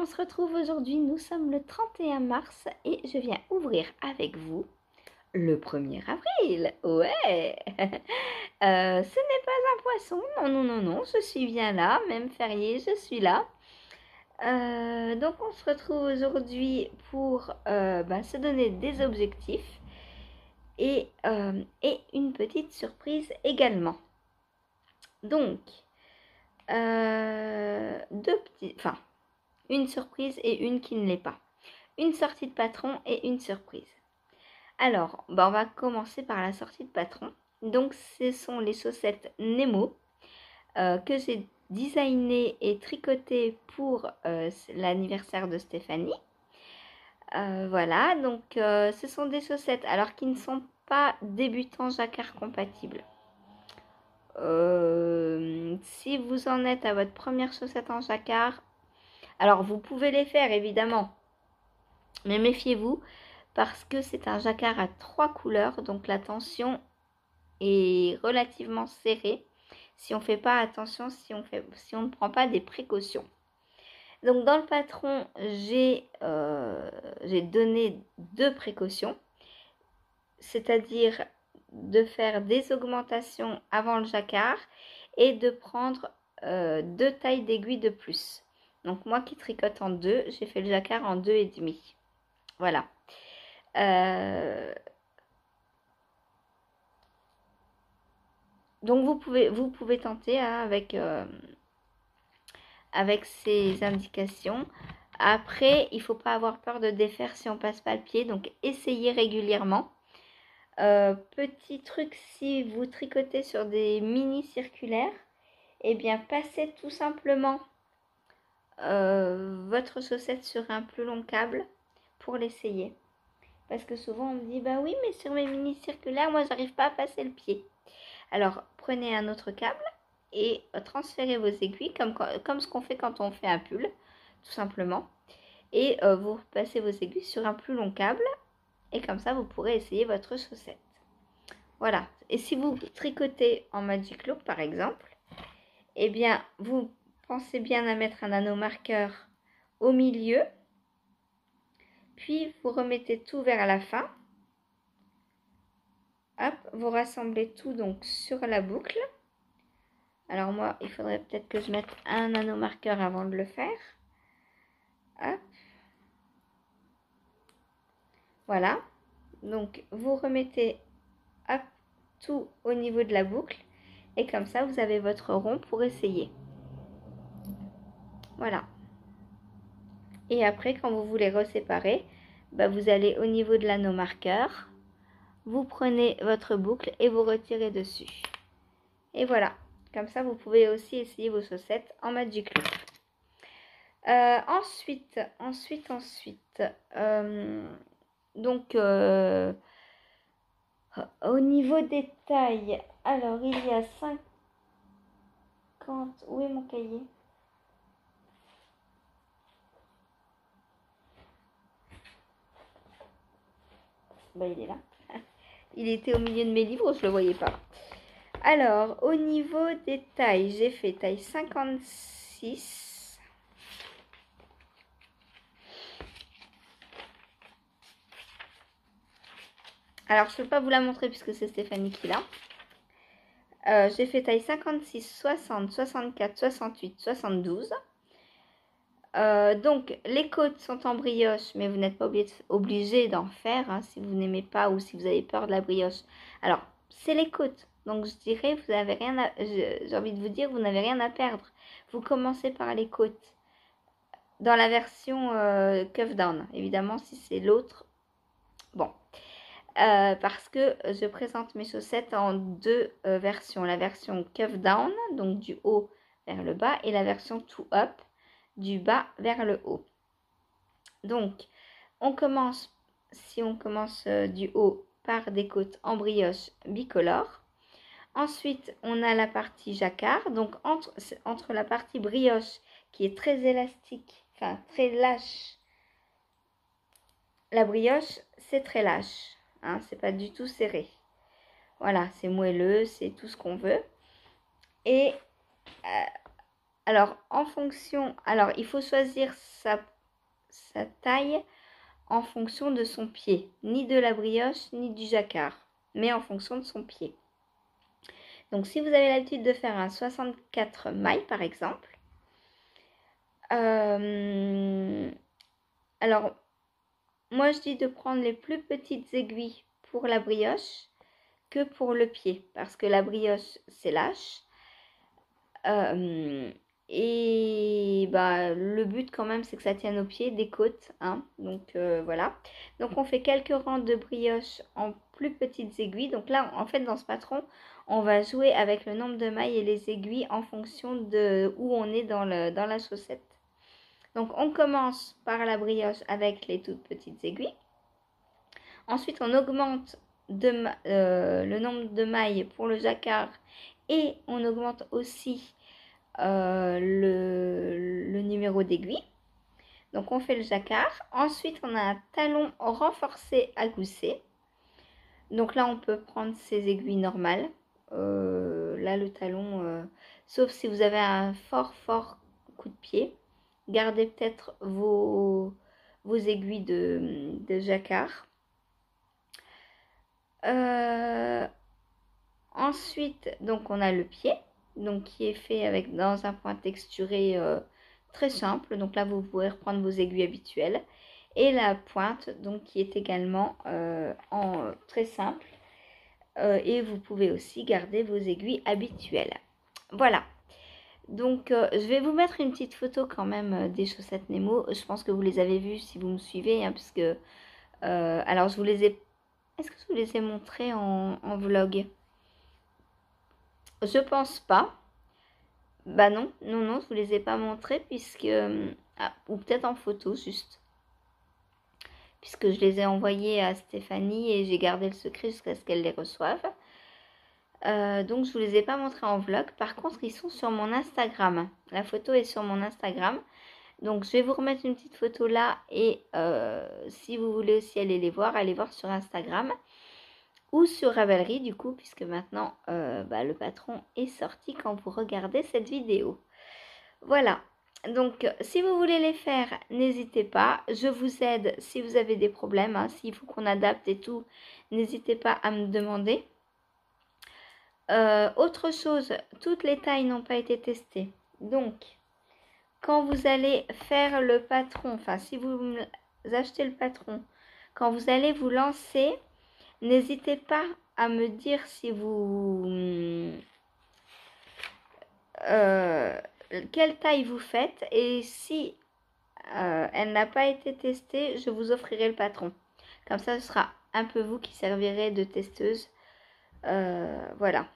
On se retrouve aujourd'hui, nous sommes le 31 mars et je viens ouvrir avec vous le 1er avril. Ouais. Ce n'est pas un poisson, non, non, non, non, je suis bien là, même férié, je suis là. Donc on se retrouve aujourd'hui pour se donner des objectifs et une petite surprise également. Donc, une surprise et une qui ne l'est pas. Une sortie de patron et une surprise. Alors, on va commencer par la sortie de patron. Donc, ce sont les chaussettes Nemo que j'ai designées et tricotées pour l'anniversaire de Stéphanie. Voilà, donc ce sont des chaussettes alors qui ne sont pas débutants jacquard compatibles. Si vous en êtes à votre première chaussette en jacquard, alors vous pouvez les faire évidemment, mais méfiez-vous parce que c'est un jacquard à 3 couleurs, donc la tension est relativement serrée si on ne fait pas attention, si on ne prend pas des précautions. Donc dans le patron, j'ai donné 2 précautions, c'est-à-dire de faire des augmentations avant le jacquard et de prendre 2 tailles d'aiguille de plus. Donc moi qui tricote en 2, j'ai fait le jacquard en 2,5. Voilà. Donc vous pouvez tenter hein, avec ces indications. Après, il ne faut pas avoir peur de défaire si on passe pas le pied. Donc essayez régulièrement. Petit truc, si vous tricotez sur des mini circulaires, eh bien passez tout simplement votre chaussette sur un plus long câble pour l'essayer. Parce que souvent on me dit, bah oui, mais sur mes mini circulaires, moi j'arrive pas à passer le pied. Alors prenez un autre câble et transférez vos aiguilles comme ce qu'on fait quand on fait un pull, tout simplement. Et vous passez vos aiguilles sur un plus long câble et comme ça vous pourrez essayer votre chaussette. Voilà. Et si vous tricotez en Magic Loop par exemple, eh bien vous pensez bien à mettre un anneau marqueur au milieu, puis vous remettez tout vers la fin. Hop, vous rassemblez tout donc sur la boucle. Alors moi, il faudrait peut-être que je mette un anneau marqueur avant de le faire. Hop. Voilà. Donc vous remettez hop, tout au niveau de la boucle. Et comme ça, vous avez votre rond pour essayer. Voilà. Et après, quand vous voulez reséparer, vous allez au niveau de l'anneau marqueur. Vous prenez votre boucle et vous retirez dessus. Et voilà. Comme ça, vous pouvez aussi essayer vos chaussettes en Magic Loop. Ensuite, donc au niveau des tailles, alors il y a 50. Où est mon cahier? Il est là. Il était au milieu de mes livres, je le voyais pas. Alors, au niveau des tailles, j'ai fait taille 56. Alors, je ne peux pas vous la montrer puisque c'est Stéphanie qui l'a. J'ai fait taille 56, 60, 64, 68, 72. Donc, les côtes sont en brioche, mais vous n'êtes pas obligé d'en faire hein, si vous n'aimez pas ou si vous avez peur de la brioche. Alors, c'est les côtes. Donc, je dirais, vous n'avez rien à... J'ai envie de vous dire, vous n'avez rien à perdre. Vous commencez par les côtes. Dans la version cuff down, évidemment, si c'est l'autre. Bon. Parce que je présente mes chaussettes en 2 versions. La version cuff down, donc du haut vers le bas, et la version two up, du bas vers le haut. Donc, si on commence du haut par des côtes en brioche bicolore. Ensuite, on a la partie jacquard. Donc, entre la partie brioche qui est très élastique, enfin très lâche. La brioche, c'est très lâche. Hein, c'est pas du tout serré. Voilà, c'est moelleux, c'est tout ce qu'on veut. Et Alors, en fonction, alors il faut choisir sa taille en fonction de son pied, ni de la brioche, ni du jacquard, mais en fonction de son pied. Donc, si vous avez l'habitude de faire un 64 mailles, par exemple, alors, moi, je dis de prendre les plus petites aiguilles pour la brioche que pour le pied, parce que la brioche, c'est lâche. Et bah, le but quand même, c'est que ça tienne au pied des côtes, hein. Donc voilà. Donc on fait quelques rangs de brioche en plus petites aiguilles. Donc là, en fait, dans ce patron, on va jouer avec le nombre de mailles et les aiguilles en fonction de où on est dans la chaussette. Donc on commence par la brioche avec les toutes petites aiguilles. Ensuite, on augmente le nombre de mailles pour le jacquard et on augmente aussi le numéro d'aiguille. Donc on fait le jacquard. Ensuite, on a un talon renforcé à gousset. Donc là, on peut prendre ses aiguilles normales. Là, le talon, sauf si vous avez un fort coup de pied, gardez peut-être vos aiguilles de jacquard. Ensuite, donc on a le pied, donc qui est fait avec dans un point texturé très simple. Donc là, vous pouvez reprendre vos aiguilles habituelles. Et la pointe, donc qui est également en très simple. Et vous pouvez aussi garder vos aiguilles habituelles. Voilà. Donc, je vais vous mettre une petite photo quand même des chaussettes Nemo. Je pense que vous les avez vues si vous me suivez, hein, puisque alors je vous les ai. Est-ce que je vous les ai montrées en vlog? Je pense pas. Bah non, je vous les ai pas montrées puisque... ou peut-être en photo juste. Puisque je les ai envoyées à Stéphanie et j'ai gardé le secret jusqu'à ce qu'elle les reçoive. Donc je vous les ai pas montrées en vlog. Par contre, ils sont sur mon Instagram. La photo est sur mon Instagram. Donc je vais vous remettre une petite photo là. Et si vous voulez aussi aller les voir, allez voir sur Instagram. Ou sur Ravelry du coup, puisque maintenant le patron est sorti quand vous regardez cette vidéo. Voilà, donc si vous voulez les faire, n'hésitez pas, je vous aide si vous avez des problèmes, hein, s'il faut qu'on adapte et tout, n'hésitez pas à me demander. Autre chose, toutes les tailles n'ont pas été testées, donc quand vous allez faire le patron, enfin si vous achetez le patron, quand vous allez vous lancer, n'hésitez pas à me dire si vous... quelle taille vous faites et si elle n'a pas été testée, je vous offrirai le patron. Comme ça, ce sera un peu vous qui servirez de testeuse. Voilà.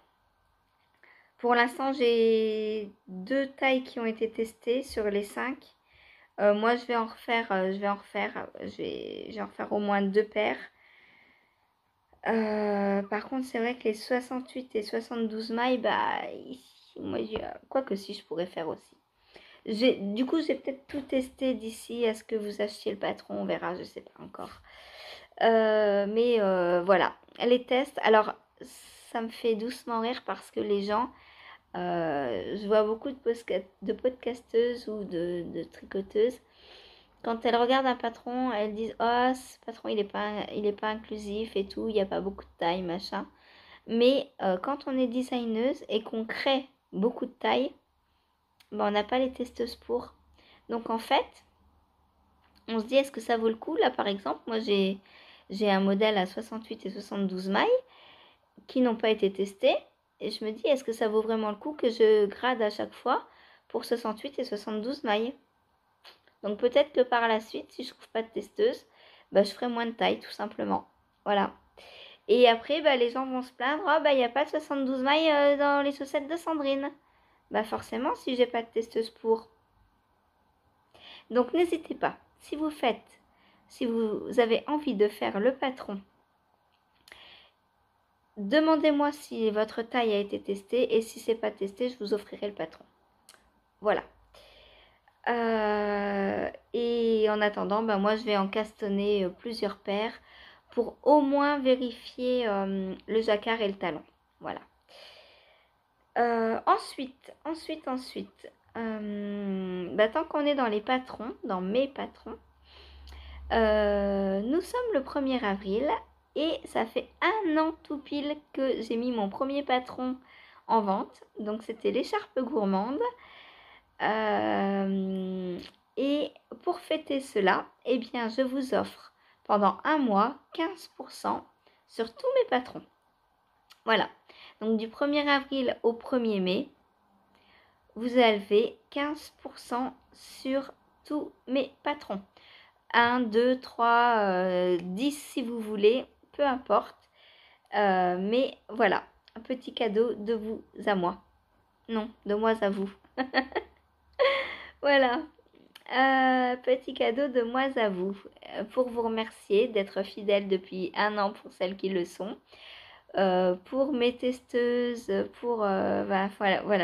Pour l'instant, j'ai 2 tailles qui ont été testées sur les 5. Moi, je vais en refaire au moins 2 paires. Par contre, c'est vrai que les 68 et 72 mailles, moi, quoique si, je pourrais faire aussi. Du coup, j'ai peut-être tout testé d'ici à ce que vous achetiez le patron, on verra, je sais pas encore. Mais voilà, les tests. Alors, ça me fait doucement rire parce que les gens, je vois beaucoup de podcasteuses ou de tricoteuses. Quand elles regardent un patron, elles disent oh, ce patron il est pas inclusif et tout, il n'y a pas beaucoup de taille, machin. Mais quand on est designeuse et qu'on crée beaucoup de taille, on n'a pas les testeuses pour. Donc en fait, on se dit est-ce que ça vaut le coup? Là par exemple, moi j'ai un modèle à 68 et 72 mailles qui n'ont pas été testés. Et je me dis est-ce que ça vaut vraiment le coup que je grade à chaque fois pour 68 et 72 mailles? Donc peut-être que par la suite, si je trouve pas de testeuse, je ferai moins de taille tout simplement. Voilà. Et après, les gens vont se plaindre, il n'y a pas de 72 mailles dans les chaussettes de Sandrine. Forcément, si j'ai pas de testeuse pour. Donc n'hésitez pas, si vous avez envie de faire le patron, demandez-moi si votre taille a été testée et si c'est pas testé, je vous offrirai le patron. Voilà. Et en attendant, moi je vais encastonner plusieurs paires pour au moins vérifier le jacquard et le talon. Voilà. Ensuite, tant qu'on est dans les patrons, dans mes patrons, nous sommes le 1er avril et ça fait 1 an tout pile que j'ai mis mon premier patron en vente. Donc c'était l'écharpe gourmande. Et pour fêter cela, eh bien je vous offre pendant 1 mois 15% sur tous mes patrons. Voilà. Donc du 1er avril au 1er mai, vous avez 15% sur tous mes patrons. 1, 2, 3, 10 si vous voulez, peu importe. Mais voilà, un petit cadeau de vous à moi. Non, de moi à vous. Voilà, petit cadeau de moi à vous. Pour vous remercier d'être fidèles depuis 1 an pour celles qui le sont. Pour mes testeuses, voilà,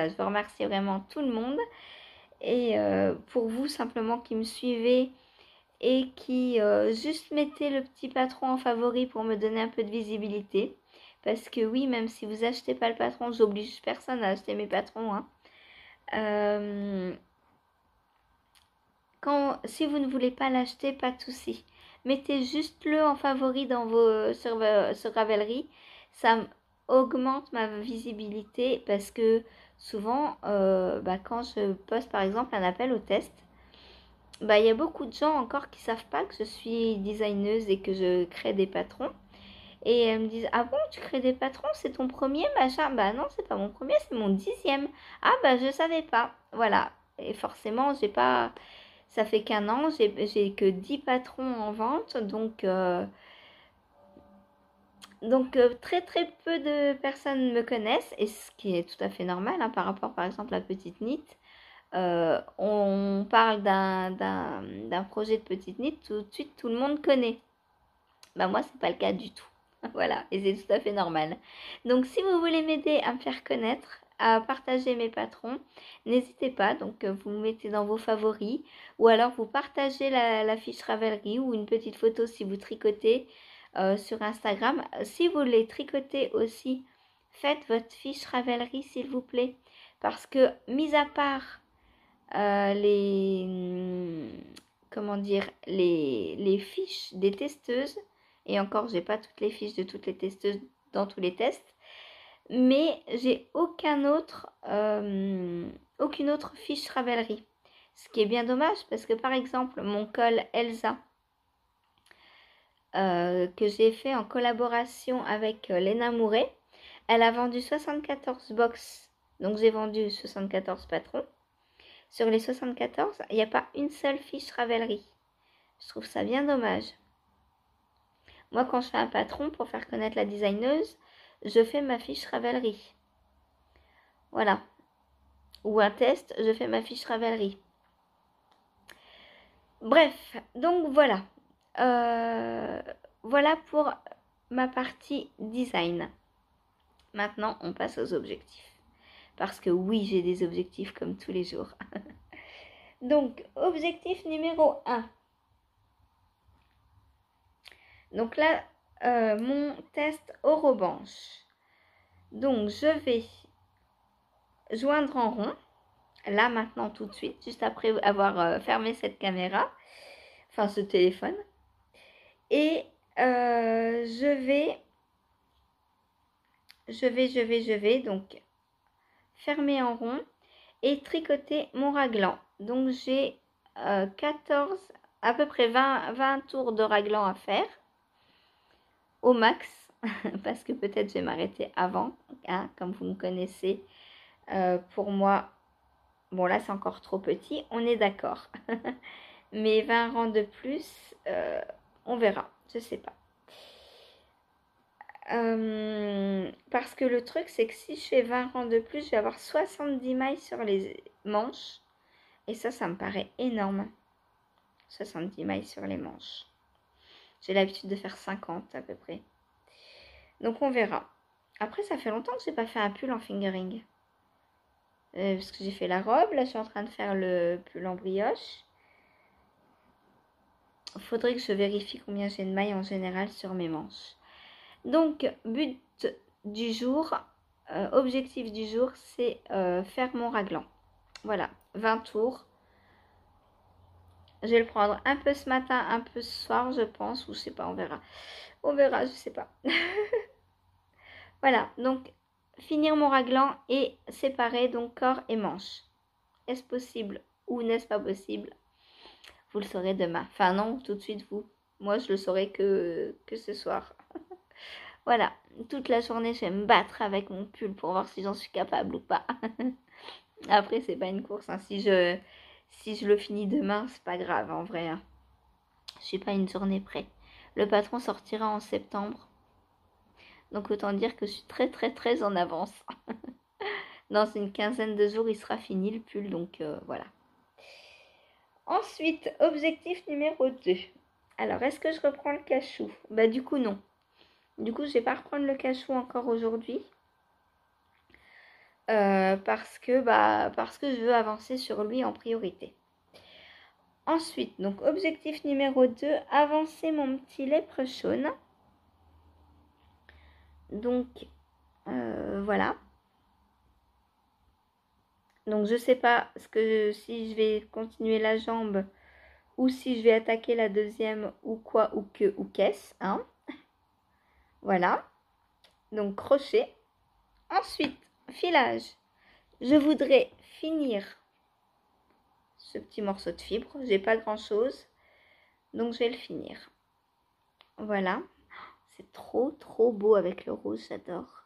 je veux remercier vraiment tout le monde. Et pour vous simplement qui me suivez et qui juste mettez le petit patron en favori pour me donner un peu de visibilité. Parce que oui, même si vous achetez pas le patron, j'oblige personne à acheter mes patrons. Hein. Si vous ne voulez pas l'acheter, pas de souci. Mettez juste le en favori dans sur Ravelry. Ça augmente ma visibilité parce que souvent, quand je poste par exemple un appel au test, il y a beaucoup de gens encore qui savent pas que je suis designeuse et que je crée des patrons. Et elles me disent, ah bon, tu crées des patrons, c'est ton premier machin? Bah non, c'est pas mon premier, c'est mon 10e. Ah je savais pas. Voilà. Et forcément, j'ai pas... Ça fait qu'1 an, j'ai que 10 patrons en vente, donc très très peu de personnes me connaissent, et ce qui est tout à fait normal hein, par rapport par exemple à Petite Knit. On parle d'un projet de Petite Knit, tout de suite tout le monde connaît. Moi c'est pas le cas du tout. Voilà, et c'est tout à fait normal. Donc si vous voulez m'aider à me faire connaître, à partager mes patrons, n'hésitez pas, donc vous me mettez dans vos favoris, ou alors vous partagez la fiche Ravelry ou une petite photo si vous tricotez sur Instagram. Si vous les tricotez aussi, faites votre fiche Ravelry s'il vous plaît, parce que mis à part les fiches des testeuses, et encore j'ai pas toutes les fiches de toutes les testeuses dans tous les tests, mais j'ai aucune autre fiche Ravelry, ce qui est bien dommage parce que par exemple mon col Elsa que j'ai fait en collaboration avec Léna Mouret, elle a vendu 74 box, donc j'ai vendu 74 patrons. Sur les 74, il n'y a pas une seule fiche Ravelry. Je trouve ça bien dommage. Moi, quand je fais un patron pour faire connaître la designeuse, je fais ma fiche Ravelry. Voilà. Ou un test, je fais ma fiche Ravelry. Bref, donc voilà. Voilà pour ma partie design. Maintenant, on passe aux objectifs. Parce que oui, j'ai des objectifs comme tous les jours. Donc, objectif numéro 1. Donc là, mon test Orobanche. Donc, je vais joindre en rond. Là, maintenant, tout de suite, juste après avoir fermé cette caméra. Enfin, ce téléphone. Et je vais donc fermer en rond et tricoter mon raglan. Donc, j'ai 14, à peu près 20 tours de raglan à faire. Au max, parce que peut-être je vais m'arrêter avant, hein, comme vous me connaissez. Pour moi, bon là c'est encore trop petit, on est d'accord. Mais 20 rangs de plus, on verra, je sais pas. Parce que le truc c'est que si je fais 20 rangs de plus, je vais avoir 70 mailles sur les manches. Et ça me paraît énorme. 70 mailles sur les manches. J'ai l'habitude de faire 50 à peu près. Donc on verra. Après, ça fait longtemps que j'ai pas fait un pull en fingering. Parce que j'ai fait la robe. Là, je suis en train de faire le pull en brioche. Il faudrait que je vérifie combien j'ai de mailles en général sur mes manches. Donc, but du jour, objectif du jour, c'est faire mon raglan. Voilà, 20 tours. Je vais le prendre un peu ce matin, un peu ce soir, je pense, ou je sais pas, on verra. On verra, je sais pas. Voilà, donc finir mon raglan et séparer donc corps et manche. Est-ce possible ou n'est-ce pas possible? Vous le saurez demain. Enfin non, tout de suite vous. Moi, je le saurai que ce soir. Voilà, toute la journée, je vais me battre avec mon pull pour voir si j'en suis capable ou pas. Après, c'est pas une course, hein. Si je le finis demain, c'est pas grave en vrai, hein. Je suis pas une journée près. Le patron sortira en septembre. Donc autant dire que je suis très très très en avance. Dans une quinzaine de jours, il sera fini le pull, donc voilà. Ensuite, objectif numéro 2. Alors, est-ce que je reprends le cachou? Bah du coup, non. Du coup, je vais pas reprendre le cachou encore aujourd'hui. Parce que je veux avancer sur lui en priorité. Ensuite, donc objectif numéro 2, avancer mon petit léprechaune. Donc, voilà. Donc, je sais pas si je vais continuer la jambe ou si je vais attaquer la deuxième ou quoi ou qu'est-ce, hein. Voilà. Donc, crochet. Ensuite, filage. Je voudrais finir ce petit morceau de fibre. J'ai pas grand chose. Donc, je vais le finir. Voilà. C'est trop, trop beau avec le rouge. J'adore.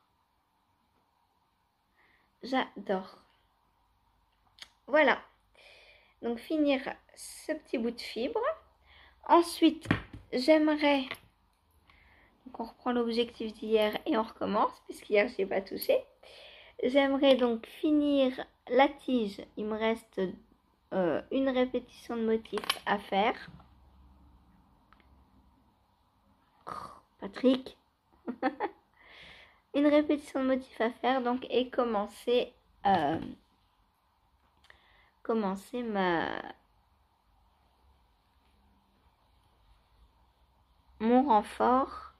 J'adore. Voilà. Donc, finir ce petit bout de fibre. Ensuite, j'aimerais... Donc, on reprend l'objectif d'hier et on recommence, puisqu'hier, je n'ai pas touché. J'aimerais donc finir la tige. Il me reste une répétition de motif à faire. Patrick. Une répétition de motif à faire, donc, et commencer mon renfort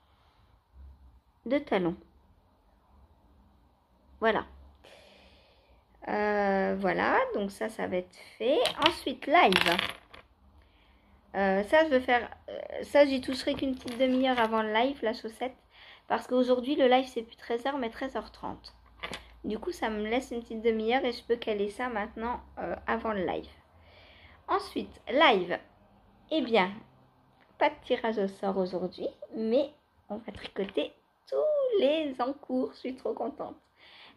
de talon. Voilà. Voilà, donc ça va être fait. Ensuite, live. Ça, je veux faire... ça, j'y toucherai qu'une petite demi-heure avant le live, la chaussette. Parce qu'aujourd'hui, le live, c'est plus 13h, mais 13h30. Du coup, ça me laisse une petite demi-heure et je peux caler ça maintenant avant le live. Ensuite, live. Eh bien, pas de tirage au sort aujourd'hui, mais on va tricoter tous les encours. Je suis trop contente.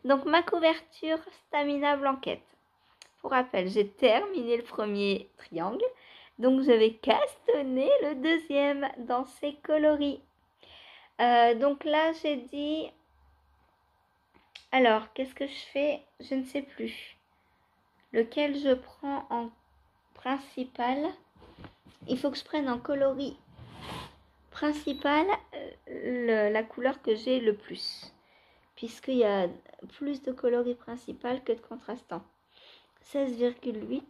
Donc, ma couverture Stamina Blanquette. Pour rappel, j'ai terminé le premier triangle. Donc, je vais castonner le deuxième dans ces coloris. Donc là, j'ai dit... Alors, qu'est-ce que je fais? Je ne sais plus. Lequel je prends en principal? Il faut que je prenne en coloris principal la couleur que j'ai le plus. Puisqu'il y a plus de coloris principal que de contrastant. 16,8.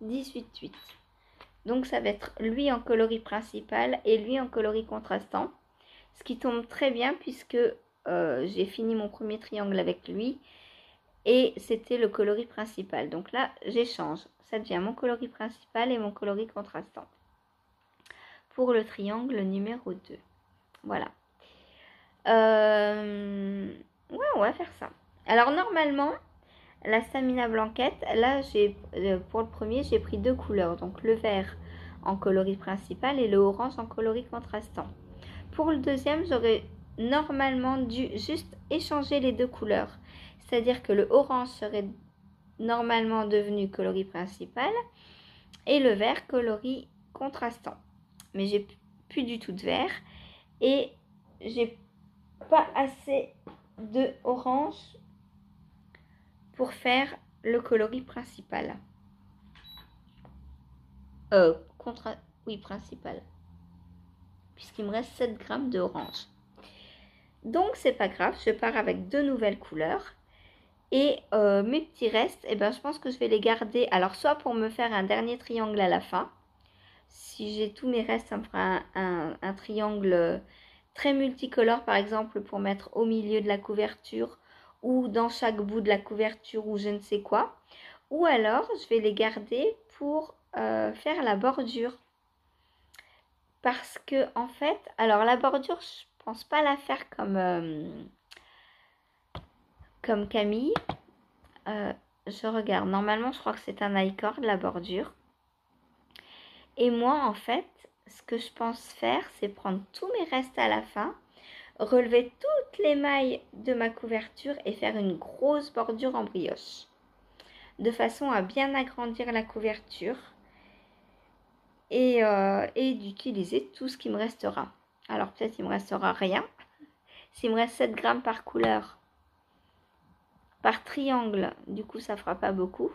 18,8. Donc ça va être lui en coloris principal et lui en coloris contrastant. Ce qui tombe très bien puisque j'ai fini mon premier triangle avec lui. Et c'était le coloris principal. Donc là, j'échange. Ça devient mon coloris principal et mon coloris contrastant. Pour le triangle numéro 2. Voilà. Ouais, on va faire ça. Alors normalement, la Stamina Blanquette, là, pour le premier, j'ai pris deux couleurs. Donc le vert en coloris principal et le orange en coloris contrastant. Pour le deuxième, j'aurais normalement dû juste échanger les deux couleurs. C'est-à-dire que le orange serait normalement devenu coloris principal et le vert coloris contrastant. Mais j'ai plus du tout de vert et j'ai pas assez de orange pour faire le coloris principal. Oui, principal. Puisqu'il me reste 7 grammes d'orange. Donc, c'est pas grave, je pars avec deux nouvelles couleurs. Et mes petits restes, eh ben, je pense que je vais les garder. Alors, soit pour me faire un dernier triangle à la fin. Si j'ai tous mes restes, ça me fera un triangle très multicolore, par exemple, pour mettre au milieu de la couverture ou dans chaque bout de la couverture ou je ne sais quoi. Ou alors, je vais les garder pour faire la bordure. Parce que, en fait, alors la bordure, je pense pas la faire comme Camille. Je regarde. Normalement, je crois que c'est un I-cord, la bordure. Et moi, en fait, ce que je pense faire, c'est prendre tous mes restes à la fin, relever toutes les mailles de ma couverture et faire une grosse bordure en brioche. De façon à bien agrandir la couverture et d'utiliser tout ce qui me restera. Alors peut-être il me restera rien. S'il me reste 7 grammes par couleur, par triangle, du coup ça fera pas beaucoup.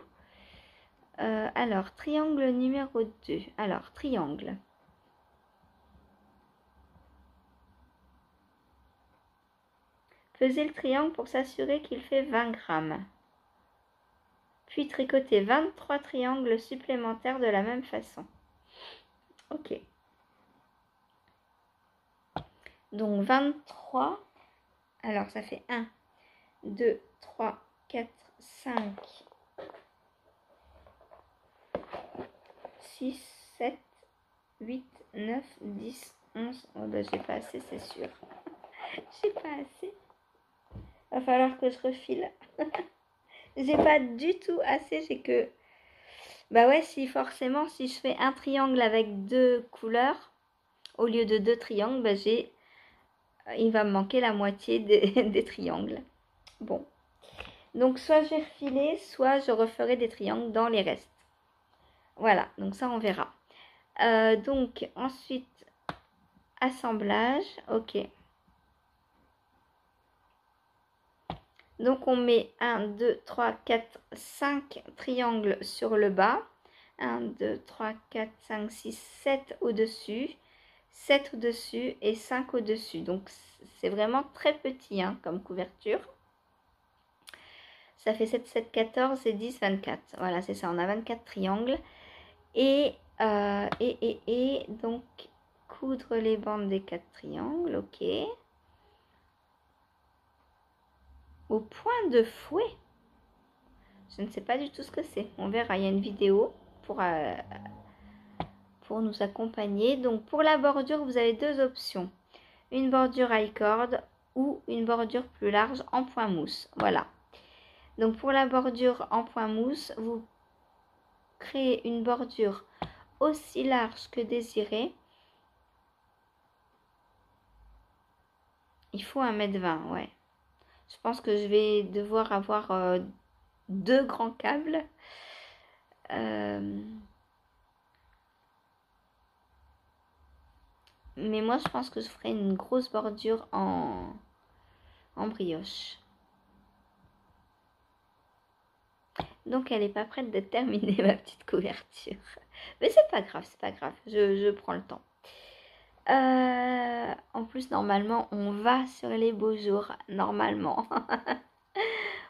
Alors, triangle numéro 2. Alors, triangle. Pesez le triangle pour s'assurer qu'il fait 20 grammes. Puis tricotez 23 triangles supplémentaires de la même façon. Ok. Donc 23. Alors, ça fait 1, 2, 3, 4, 5, 6, 7, 8, 9, 10, 11. Oh ben, j'ai pas assez, c'est sûr. J'ai pas assez. Va falloir que je refile. J'ai pas du tout assez, j'ai que... Bah ouais, si forcément, si je fais un triangle avec 2 couleurs, au lieu de 2 triangles, bah il va me manquer la moitié des triangles. Bon. Donc soit je vais refiler, soit je referai des triangles dans les restes. Voilà, donc ça on verra. Donc ensuite, assemblage, ok. Donc on met 1, 2, 3, 4, 5 triangles sur le bas. 1, 2, 3, 4, 5, 6, 7 au-dessus. 7 au-dessus et 5 au-dessus. Donc c'est vraiment très petit hein, comme couverture. Ça fait 7, 7, 14 et 10, 24. Voilà, c'est ça, on a 24 triangles. Et donc coudre les bandes des 4 triangles, ok. Au point de fouet. Je ne sais pas du tout ce que c'est. On verra, il y a une vidéo pour nous accompagner. Donc pour la bordure, vous avez 2 options. Une bordure I-cord ou une bordure plus large en point mousse. Voilà. Donc pour la bordure en point mousse, vous créez une bordure aussi large que désiré. Il faut 1,20 m, ouais. Je pense que je vais devoir avoir 2 grands câbles. Mais moi, je pense que je ferai une grosse bordure en brioche. Donc, elle n'est pas prête de terminer ma petite couverture. Mais c'est pas grave, c'est pas grave. Je prends le temps. En plus, normalement, on va sur les beaux jours. Normalement.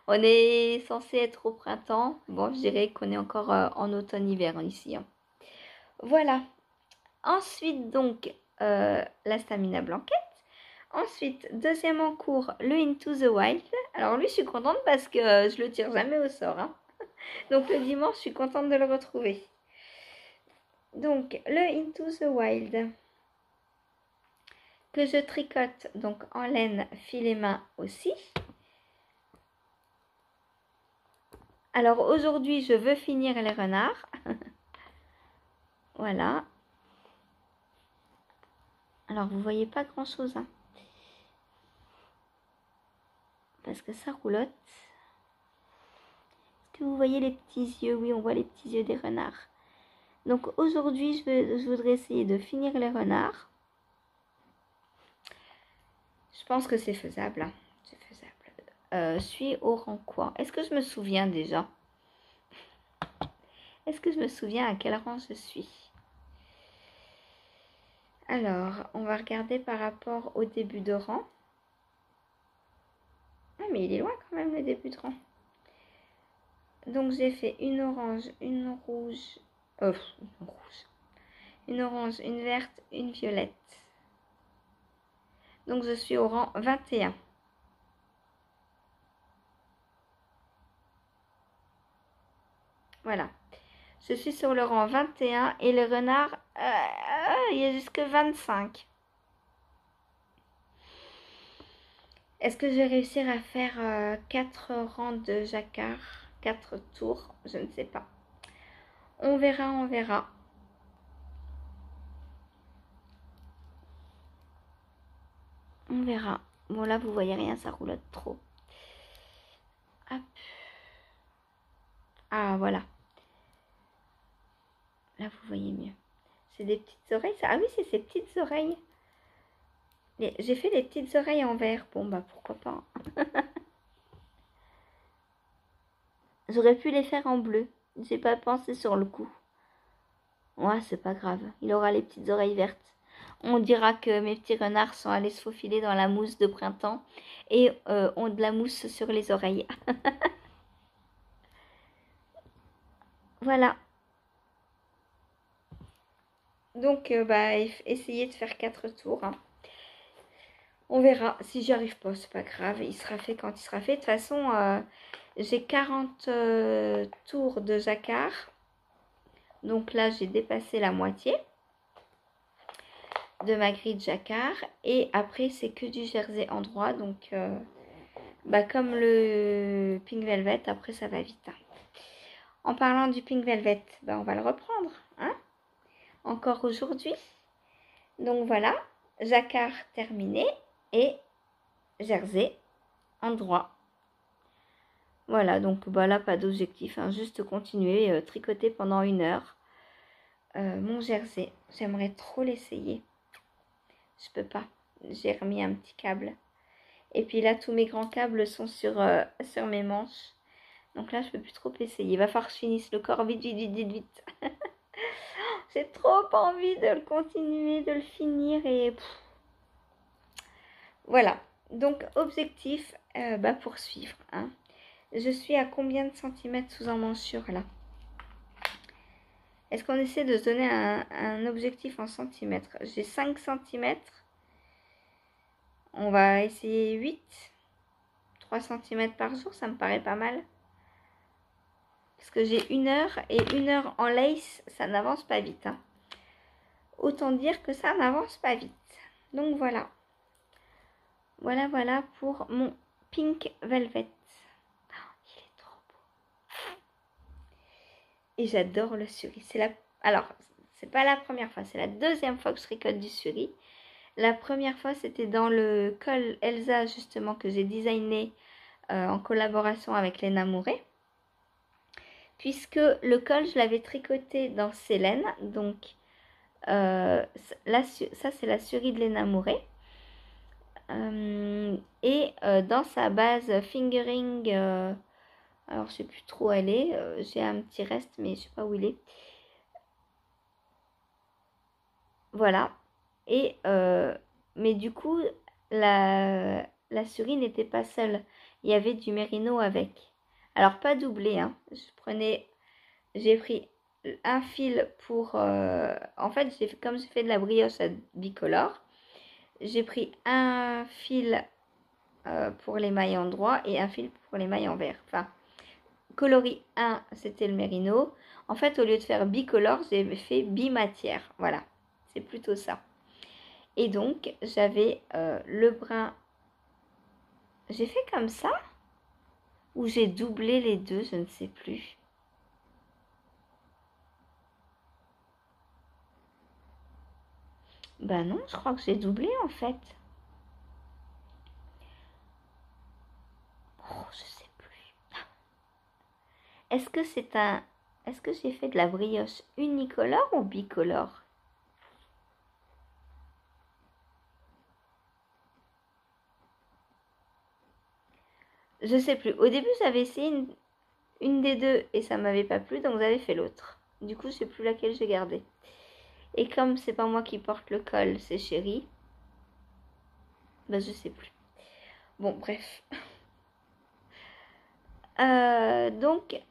On est censé être au printemps. Bon, je dirais qu'on est encore en automne-hiver ici. Hein. Voilà. Ensuite, donc, la Stamina Blanquette. Ensuite, deuxième en cours, le Into the Wild. Alors lui, je suis contente parce que je le tire jamais au sort. Hein. Donc le dimanche, je suis contente de le retrouver. Donc, le Into the Wild que je tricote donc en laine filet main aussi. Alors aujourd'hui, je veux finir les renards. Voilà. Alors, vous voyez pas grand-chose. Hein. Parce que ça roulotte. Est-ce que vous voyez les petits yeux? Oui, on voit les petits yeux des renards. Donc aujourd'hui, je voudrais essayer de finir les renards. Je pense que c'est faisable. Hein. C'est faisable. Suis au rang quoi? Est-ce que je me souviens déjà? Est-ce que je me souviens à quel rang je suis? Alors, on va regarder par rapport au début de rang. Ah, mais il est loin quand même le début de rang. Donc j'ai fait une orange, une rouge, une orange, une verte, une violette. Donc je suis au rang 21. Voilà. Je suis sur le rang 21 et le renard, il y a jusque 25. Est-ce que je vais réussir à faire 4 rangs de jacquard, 4 tours? Je ne sais pas. On verra, on verra. On verra. Bon, là, vous voyez rien, ça roulotte trop. Hop. Ah, voilà. Là, vous voyez mieux. C'est des petites oreilles, ça. Ah oui, c'est ces petites oreilles. J'ai fait les petites oreilles en vert. Bon, bah, pourquoi pas. J'aurais pu les faire en bleu. J'ai pas pensé sur le coup. Ouais, c'est pas grave. Il aura les petites oreilles vertes. On dira que mes petits renards sont allés se faufiler dans la mousse de printemps et ont de la mousse sur les oreilles. Voilà. Donc, bah, essayez de faire 4 tours. Hein. On verra. Si j'y arrive pas, c'est pas grave. Il sera fait quand il sera fait. De toute façon, j'ai 40 tours de jacquard. Donc là, j'ai dépassé la moitié de ma grille de jacquard. Et après, c'est que du jersey en droit. Donc, bah, comme le Pink Velvet, après, ça va vite. Hein. En parlant du Pink Velvet, bah, on va le reprendre. Hein, encore aujourd'hui. Donc voilà, jacquard terminé et jersey en droit. Voilà, donc bah là, pas d'objectif, hein, juste continuer, tricoter pendant 1 heure. Mon jersey, j'aimerais trop l'essayer. Je peux pas, j'ai remis un petit câble. Et puis là, tous mes grands câbles sont sur mes manches. Donc là, je peux plus trop essayer. Il va falloir que je finisse le corps vite, vite, vite, vite, vite. J'ai trop envie de le continuer, de le finir et... Voilà, donc objectif, poursuivre. Hein. Je suis à combien de centimètres sous emmanchure là? Est-ce qu'on essaie de se donner un objectif en centimètres? J'ai 5 centimètres. On va essayer 8. 3 centimètres par jour, ça me paraît pas mal. Parce que j'ai 1 heure et 1 heure en lace, ça n'avance pas vite. Hein. Autant dire que ça n'avance pas vite. Donc voilà. Voilà pour mon Pink Velvet. Il est trop beau. Et j'adore le suri. Alors, c'est pas la première fois, c'est la deuxième fois que je tricote du suri. La première fois, c'était dans le col Elsa, justement, que j'ai designé en collaboration avec Léna Mouret. Puisque le col, je l'avais tricoté dans Célène. Donc, ça, c'est la suri de Léna Mouret. Dans sa base fingering, alors je sais plus trop où elle est, j'ai un petit reste mais je sais pas où il est. Voilà. Et mais du coup la souris n'était pas seule, il y avait du mérino avec. Alors pas doublé, hein. J'ai pris un fil pour en fait comme j'ai fait de la brioche à bicolore, j'ai pris un fil pour les mailles en droit et un fil pour les mailles en vert. Enfin, coloris 1, c'était le mérino. En fait, au lieu de faire bicolore, j'ai fait bimatière. Voilà, c'est plutôt ça. Et donc, j'avais le brun. J'ai fait comme ça ou j'ai doublé les deux, je ne sais plus. Ben non, je crois que j'ai doublé en fait. Oh, je sais plus. Est-ce que j'ai fait de la brioche unicolore ou bicolore? Je sais plus. Au début, j'avais essayé une des deux et ça m'avait pas plu, donc j'avais fait l'autre. Du coup, je sais plus laquelle j'ai gardé. Et comme c'est pas moi qui porte le col, c'est Chérie. Ben, je sais plus. Bon, bref. Donc,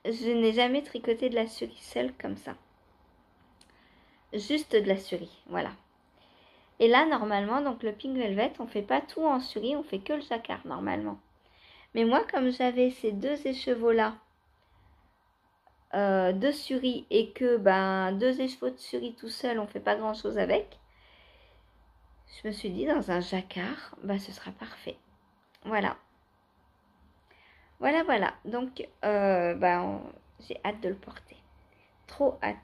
je n'ai jamais tricoté de la surie seule comme ça. Juste de la surie, voilà. Et là, normalement, donc le Pink Velvet, on fait pas tout en surie, on fait que le jacquard, normalement. Mais moi, comme j'avais ces deux écheveaux-là, de suri et que ben, 2 écheveaux de suri tout seul, on fait pas grand chose avec, je me suis dit dans un jacquard, ben, ce sera parfait. Voilà. Voilà, voilà. Donc, ben, j'ai hâte de le porter. Trop hâte.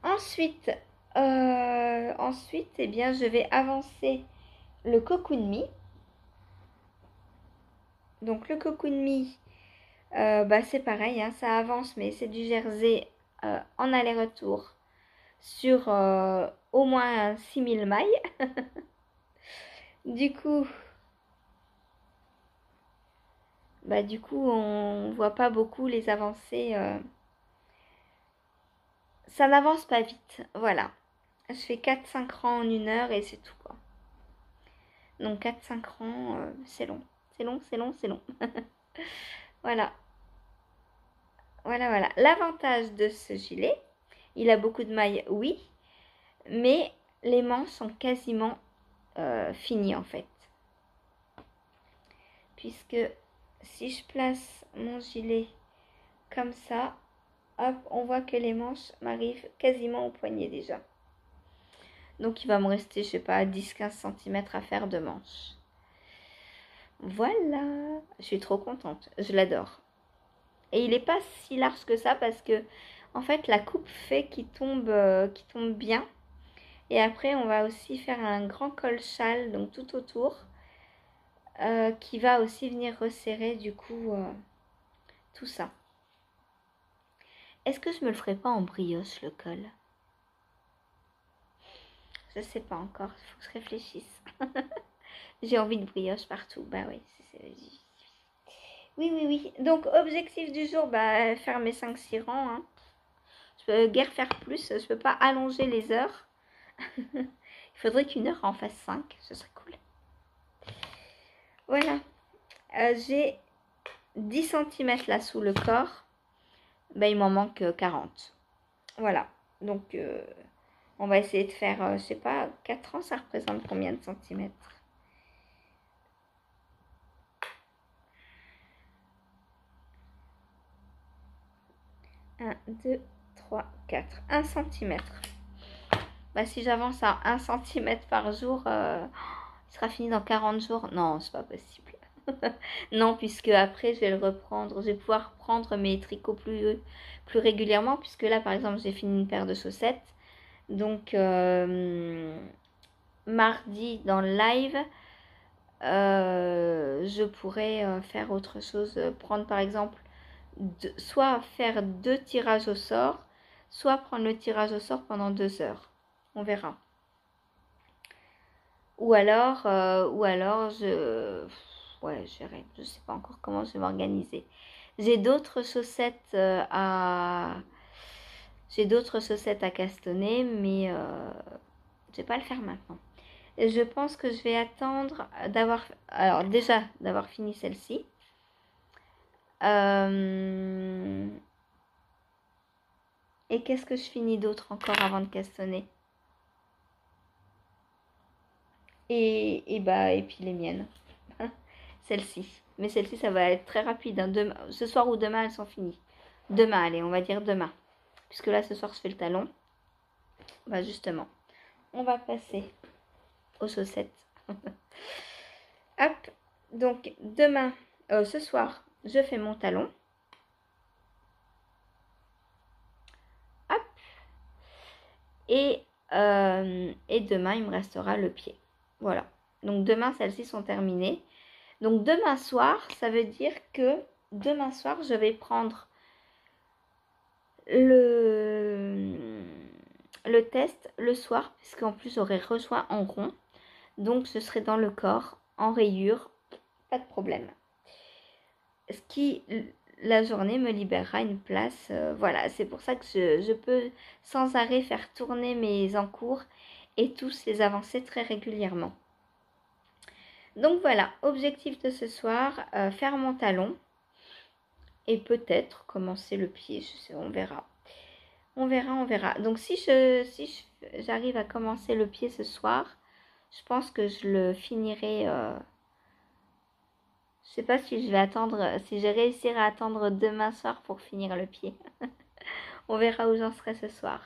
Ensuite, eh bien, je vais avancer le Cocoon Me. Donc, le Cocoon Me, bah, c'est pareil, hein, ça avance, mais c'est du jersey en aller-retour sur au moins 6000 mailles. Du coup, on voit pas beaucoup les avancées. Ça n'avance pas vite, voilà. Je fais 4-5 rangs en 1 heure et c'est tout, quoi. Donc 4-5 rangs, c'est long. C'est long, c'est long, c'est long. Voilà. Voilà, voilà. L'avantage de ce gilet, il a beaucoup de mailles, oui, mais les manches sont quasiment finies en fait. Puisque si je place mon gilet comme ça, hop, on voit que les manches m'arrivent quasiment au poignet déjà. Donc il va me rester, je sais pas, 10-15 cm à faire de manches. Voilà, je suis trop contente, je l'adore. Et il n'est pas si large que ça parce que en fait la coupe fait qu'il tombe bien. Et après on va aussi faire un grand col châle, donc tout autour, qui va aussi venir resserrer du coup tout ça. Est-ce que je me le ferai pas en brioche le col? Je sais pas encore, il faut que je réfléchisse. J'ai envie de brioche partout, bah oui. Oui, oui, oui. Donc objectif du jour, bah faire mes 5-6 rangs. Hein. Je peux guère faire plus, je peux pas allonger les heures. Il faudrait qu'une heure en fasse 5, ce serait cool. Voilà. J'ai 10 cm là sous le corps. Ben, il m'en manque 40. Voilà. Donc, on va essayer de faire, je sais pas, 4 ans, ça représente combien de centimètres? Un, 2, 3, 4. 1 cm. Bah, si j'avance à 1 cm par jour, il sera fini dans 40 jours. Non, c'est pas possible. Non, puisque après, je vais le reprendre. Je vais pouvoir prendre mes tricots plus régulièrement, puisque là, par exemple, j'ai fini une paire de chaussettes. Donc, mardi, dans le live, je pourrais faire autre chose. Prendre, par exemple, soit faire 2 tirages au sort, soit prendre le tirage au sort pendant 2 heures. On verra. Ou alors je verrai. Je sais pas encore comment je vais m'organiser. J'ai d'autres chaussettes à castonner, mais je vais pas le faire maintenant. Et je pense que je vais attendre d'avoir fini celle-ci. Et qu'est-ce que je finis d'autre encore avant de castonner? Et puis les miennes. Celle-ci. Mais celle-ci, ça va être très rapide. Hein. Ce soir ou demain, elles sont finies. Demain, allez, on va dire demain. Puisque là, ce soir, je fais le talon. Bah justement, on va passer aux chaussettes. Hop. Donc, demain, ce soir, je fais mon talon. Hop. Et demain, il me restera le pied. Voilà. Donc, demain, celles-ci sont terminées. Donc, demain soir, ça veut dire que demain soir, je vais prendre le test le soir, puisqu'en plus, j'aurai rejoint en rond. Donc, ce serait dans le corps, en rayure, pas de problème. Ce qui, la journée, me libérera une place. Voilà, c'est pour ça que je peux sans arrêt faire tourner mes encours et tous les avancer très régulièrement. Donc voilà, objectif de ce soir, faire mon talon et peut-être commencer le pied, je sais, on verra. On verra. Donc si j'arrive à commencer le pied ce soir, je pense que je le finirai Je sais pas si je vais attendre, si je réussirai à attendre demain soir pour finir le pied. On verra où j'en serai ce soir.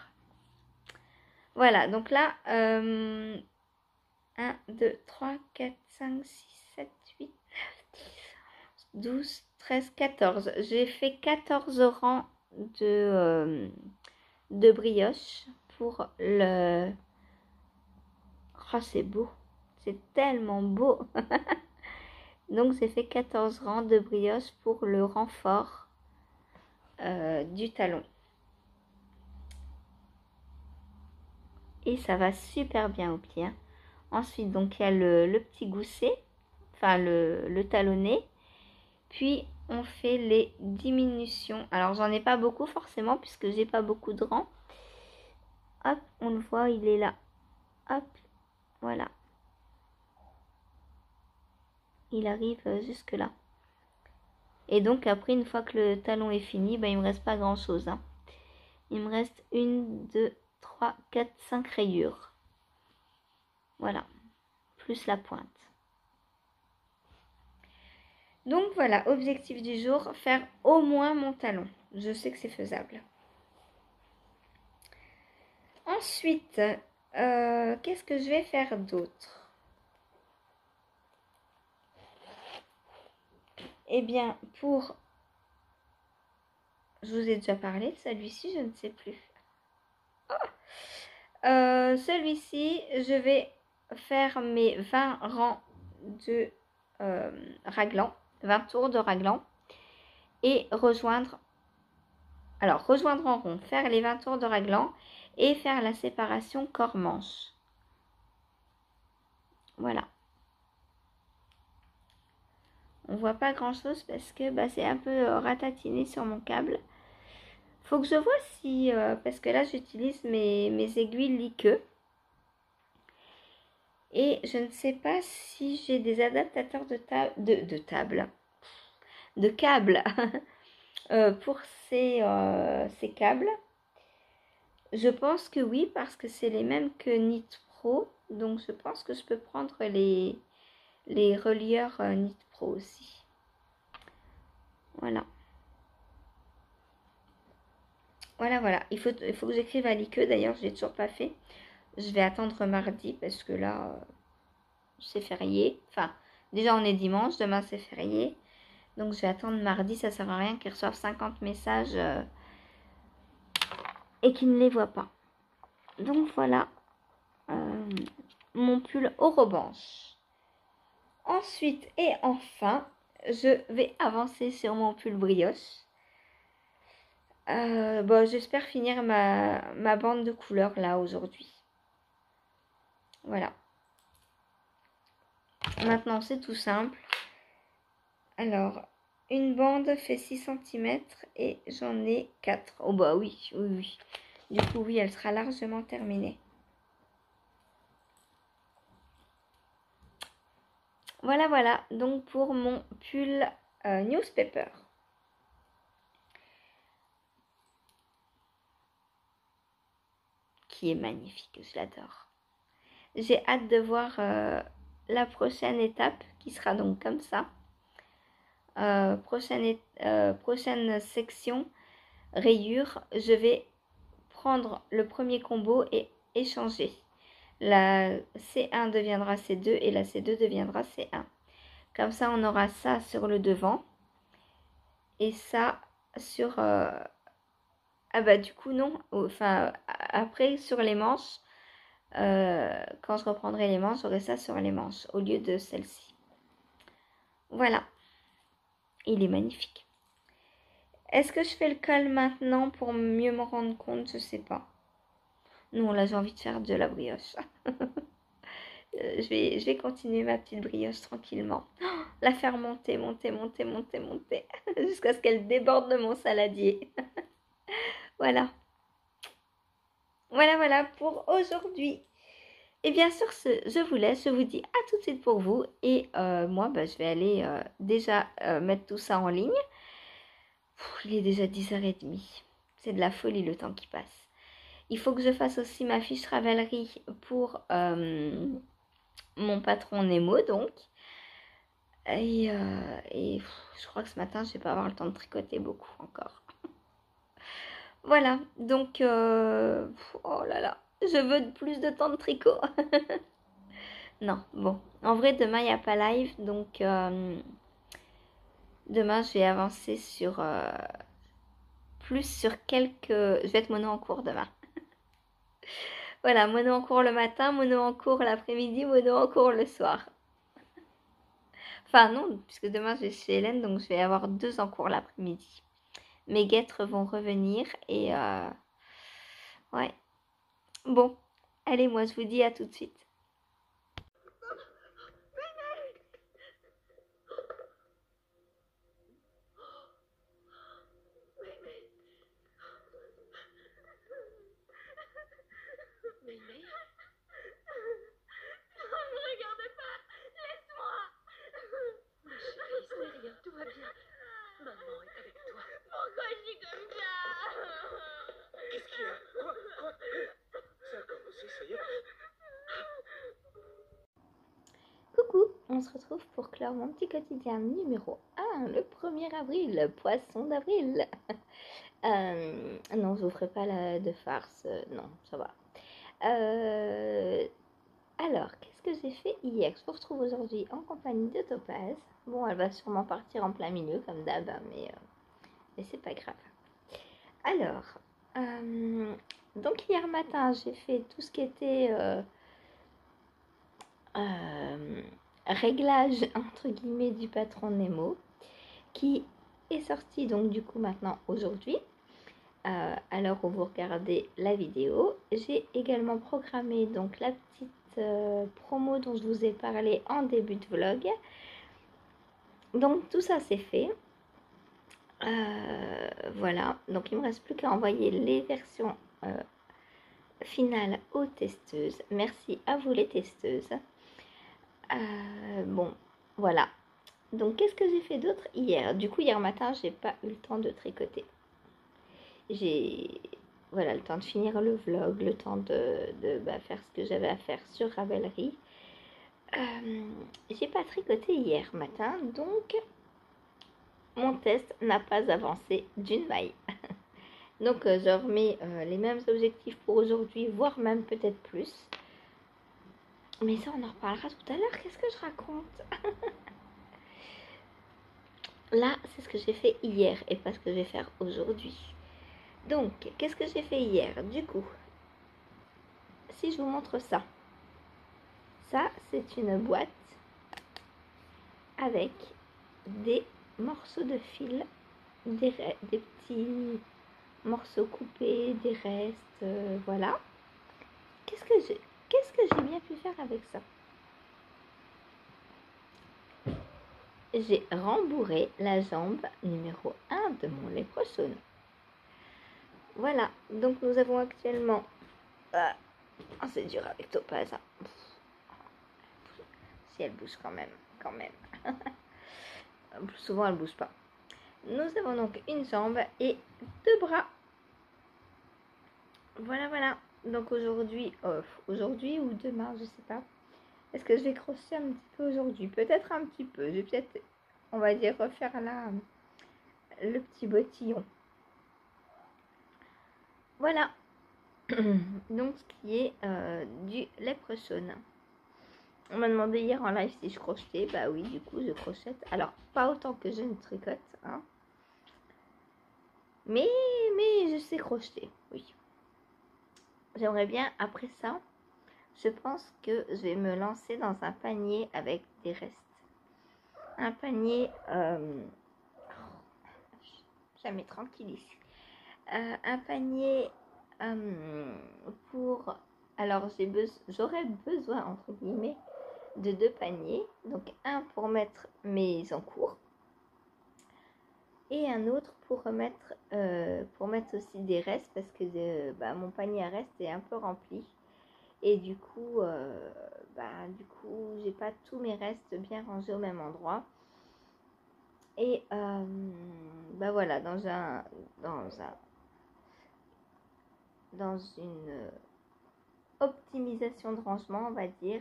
Voilà, donc là, 1, 2, 3, 4, 5, 6, 7, 8, 12, 13, 14. J'ai fait 14 rangs de brioche pour le... Oh, c'est beau. C'est tellement beau. Donc, j'ai fait 14 rangs de brioche pour le renfort du talon. Et ça va super bien au pied. Hein. Ensuite, donc, il y a le petit gousset, enfin le talonnet. Puis, on fait les diminutions. Alors, j'en ai pas beaucoup forcément puisque j'ai pas beaucoup de rangs. Hop, on le voit, il est là. Hop, voilà. Il arrive jusque là. Et donc, après, une fois que le talon est fini, ben, il me reste pas grand chose. Hein. Il me reste 1, 2, 3, 4, 5 rayures. Voilà. Plus la pointe. Donc voilà, objectif du jour, faire au moins mon talon. Je sais que c'est faisable. Ensuite, qu'est-ce que je vais faire d'autre? Eh bien, je vous ai déjà parlé, celui-ci, je ne sais plus. Celui-ci, je vais faire mes 20 rangs de raglan, 20 tours de raglan et rejoindre en rond, faire les 20 tours de raglan et faire la séparation corps-manche. Voilà. On voit pas grand chose parce que c'est un peu ratatiné sur mon câble. Faut que je vois si, parce que là j'utilise mes aiguilles Likeux. Et je ne sais pas si j'ai des adaptateurs de câbles pour ces câbles. Je pense que oui, parce que c'est les mêmes que Nit Pro. Donc je pense que je peux prendre les relieurs Nit Pro aussi. Voilà. Voilà. Il faut que j'écrive à Likeux. D'ailleurs, je ne l'ai toujours pas fait. Je vais attendre mardi parce que là, c'est férié. Enfin, déjà, on est dimanche. Demain, c'est férié. Donc, je vais attendre mardi. Ça ne sert à rien qu'ils reçoivent 50 messages et qu'ils ne les voient pas. Donc, voilà mon pull orange. Ensuite et enfin, je vais avancer sur mon pull brioche. J'espère finir ma bande de couleurs là aujourd'hui. Voilà. Maintenant, c'est tout simple. Alors, une bande fait 6 cm et j'en ai 4. Oh bah oui. Du coup, oui, elle sera largement terminée. Voilà. Donc, pour mon pull newspaper. Qui est magnifique, je l'adore. J'ai hâte de voir la prochaine étape qui sera donc comme ça. Prochaine section, rayure, je vais prendre le premier combo et échanger. La C1 deviendra C2 et la C2 deviendra C1. Comme ça, on aura ça sur le devant et ça sur... du coup, non. Enfin, après, sur les manches, quand je reprendrai les manches, j'aurai ça sur les manches au lieu de celle-ci. Voilà. Il est magnifique. Est-ce que je fais le col maintenant pour mieux me rendre compte? Je sais pas. Non, là, j'ai envie de faire de la brioche. Je vais continuer ma petite brioche tranquillement. La faire monter. Jusqu'à ce qu'elle déborde de mon saladier. Voilà. Voilà pour aujourd'hui. Et bien sur ce, je vous laisse. Je vous dis à tout de suite pour vous. Et moi, je vais aller déjà mettre tout ça en ligne. Il est déjà 10h30. C'est de la folie le temps qui passe. Il faut que je fasse aussi ma fiche Ravelry pour mon patron Nemo, donc. Je crois que ce matin, je vais pas avoir le temps de tricoter beaucoup encore. Voilà, donc, oh là là, je veux plus de temps de tricot. Non, bon, en vrai, demain, il n'y a pas live, donc demain, je vais avancer sur plus sur quelques... Je vais être mono en cours demain. Voilà, mono en cours le matin, mono en cours l'après-midi, mono en cours le soir. Enfin non, puisque demain, je vais chez Hélène, donc je vais avoir 2 en cours l'après-midi. Mes guêtres vont revenir et... ouais. Bon, allez, moi, je vous dis à tout de suite. Mémé? Non, ne me regarde pas! Laisse-moi! Ma chérie, ce n'est rien, tout va bien. Maman est avec toi. Pourquoi je suis comme ça? Qu'est-ce qu'il y a? Quoi? Ça a commencé, ça y est. Coucou, on se retrouve pour clore mon petit quotidien numéro 1, le 1er avril, poisson d'avril. Non, je vous ferai pas de farce, non, ça va. Alors, qu'est-ce que j'ai fait hier? Je vous retrouve aujourd'hui en compagnie de Topaz. Bon, elle va sûrement partir en plein milieu comme d'hab, mais c'est pas grave. Alors, donc hier matin, j'ai fait tout ce qui était réglage entre guillemets du patron Nemo, qui est sorti donc du coup maintenant aujourd'hui. À l'heure où vous regardez la vidéo, j'ai également programmé donc la petite promo dont je vous ai parlé en début de vlog. Donc tout ça c'est fait. Voilà, donc il me reste plus qu'à envoyer les versions finales aux testeuses. Merci à vous les testeuses. Bon, voilà. Donc qu'est-ce que j'ai fait d'autre hier? Du coup hier matin j'ai pas eu le temps de tricoter. J'ai voilà, le temps de finir le vlog, le temps de faire ce que j'avais à faire sur Ravelry. J'ai pas tricoté hier matin, donc mon test n'a pas avancé d'une maille. Donc je remets les mêmes objectifs pour aujourd'hui, voire même peut-être plus. Mais ça, on en reparlera tout à l'heure. Qu'est-ce que je raconte? Là, c'est ce que j'ai fait hier et pas ce que je vais faire aujourd'hui. Donc, qu'est-ce que j'ai fait hier? Du coup, si je vous montre ça, c'est une boîte avec des morceaux de fil, des petits morceaux coupés, des restes, voilà. Qu'est-ce que j'ai bien pu faire avec ça? J'ai rembourré la jambe numéro 1 de mon léprochaune. Voilà, donc nous avons actuellement... Oh, c'est dur avec Topaz. Hein. Si elle bouge quand même. Plus souvent, elle bouge pas. Nous avons donc une jambe et 2 bras. Voilà. Donc aujourd'hui ou demain, je sais pas. Est-ce que je vais crocheter un petit peu aujourd'hui? Peut-être un petit peu. Je vais peut-être, on va dire, refaire là le petit bottillon. Voilà. Donc ce qui est du léprechaune. On m'a demandé hier en live si je crochetais. Bah oui, du coup je crochette. Alors pas autant que je ne tricote, hein. Mais je sais crocheter, oui. J'aimerais bien, après ça, je pense que je vais me lancer dans un panier avec des restes. Un panier... jamais tranquille ici. Un panier pour... Alors j'aurais besoin, entre guillemets, de 2 paniers. Donc un pour mettre mes encours. Et un autre pour mettre aussi des restes parce que mon panier à restes est un peu rempli. Et du coup, j'ai pas tous mes restes bien rangés au même endroit. Et voilà, dans une optimisation de rangement, on va dire,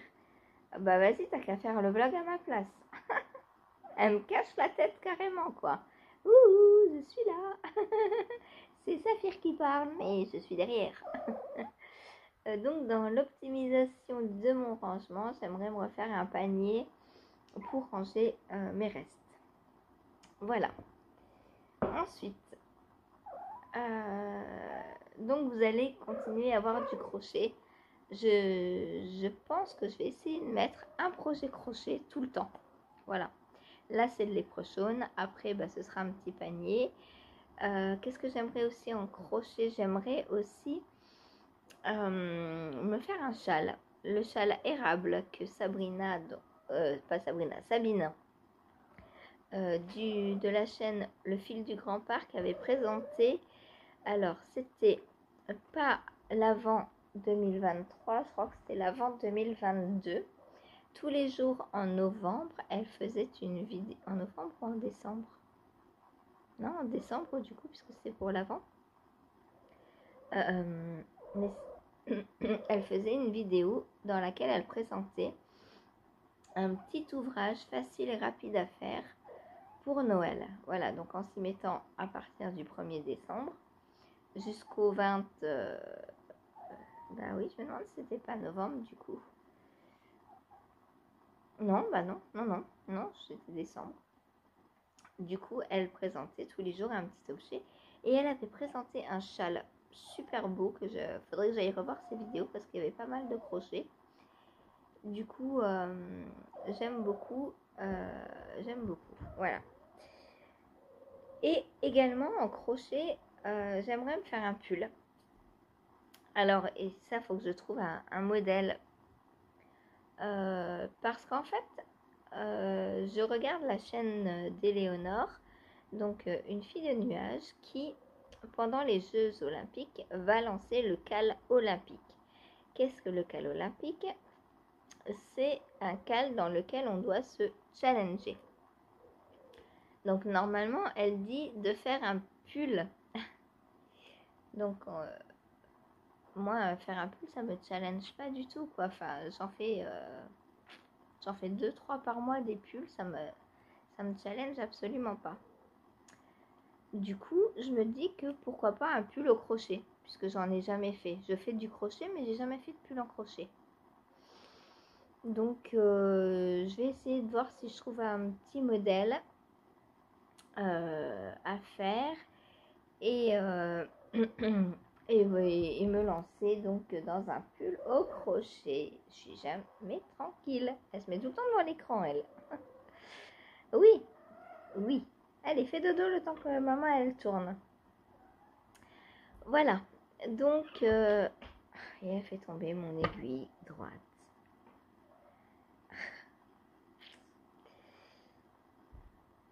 vas-y, t'as qu'à faire le vlog à ma place. Elle me cache la tête carrément, quoi. Ouh, je suis là. C'est Saphir qui parle, mais je suis derrière. Donc, dans l'optimisation de mon rangement, j'aimerais me refaire un panier pour ranger mes restes. Voilà. Ensuite, donc vous allez continuer à avoir du crochet. Je pense que je vais essayer de mettre un projet crochet tout le temps. Voilà. Là, c'est de l'écroche jaune. Après, ce sera un petit panier. Qu'est-ce que j'aimerais aussi en crochet? J'aimerais aussi me faire un châle. Le châle érable que Sabrina, pas Sabrina, Sabine, de la chaîne Le Fil du Grand Parc avait présenté. Alors, c'était pas l'avant 2023, je crois que c'était l'avant 2022. Tous les jours en novembre, elle faisait une vidéo. En novembre ou en décembre? Non, en décembre du coup, puisque c'est pour l'avant. Mais elle faisait une vidéo dans laquelle elle présentait un petit ouvrage facile et rapide à faire pour Noël. Voilà, donc en s'y mettant à partir du 1er décembre jusqu'au 20... oui, je me demande si c'était pas novembre du coup. Non, non, c'était décembre. Du coup, elle présentait tous les jours un petit objet. Et elle avait présenté un châle super beau faudrait que j'aille revoir ces vidéos parce qu'il y avait pas mal de crochets. Du coup, j'aime beaucoup. Voilà. Et également en crochet, j'aimerais me faire un pull. Alors, et ça, faut que je trouve un modèle. Parce qu'en fait, je regarde la chaîne d'Éléonore, donc une fille de nuages qui, pendant les Jeux olympiques, va lancer le cal olympique. Qu'est-ce que le cal olympique? C'est un cal dans lequel on doit se challenger. Donc normalement, elle dit de faire un pull. Donc moi, faire un pull, ça me challenge pas du tout, quoi. Enfin, j'en fais 2-3 par mois des pulls, ça me challenge absolument pas. Du coup, je me dis que pourquoi pas un pull au crochet, puisque j'en ai jamais fait. Je fais du crochet, mais j'ai jamais fait de pull en crochet. Donc, je vais essayer de voir si je trouve un petit modèle à faire et, et me lancer donc dans un pull au crochet. Je suis jamais tranquille. Elle se met tout le temps devant l'écran, elle. Oui. Allez, fais dodo le temps que maman, elle tourne. Voilà. Donc, et elle fait tomber mon aiguille droite.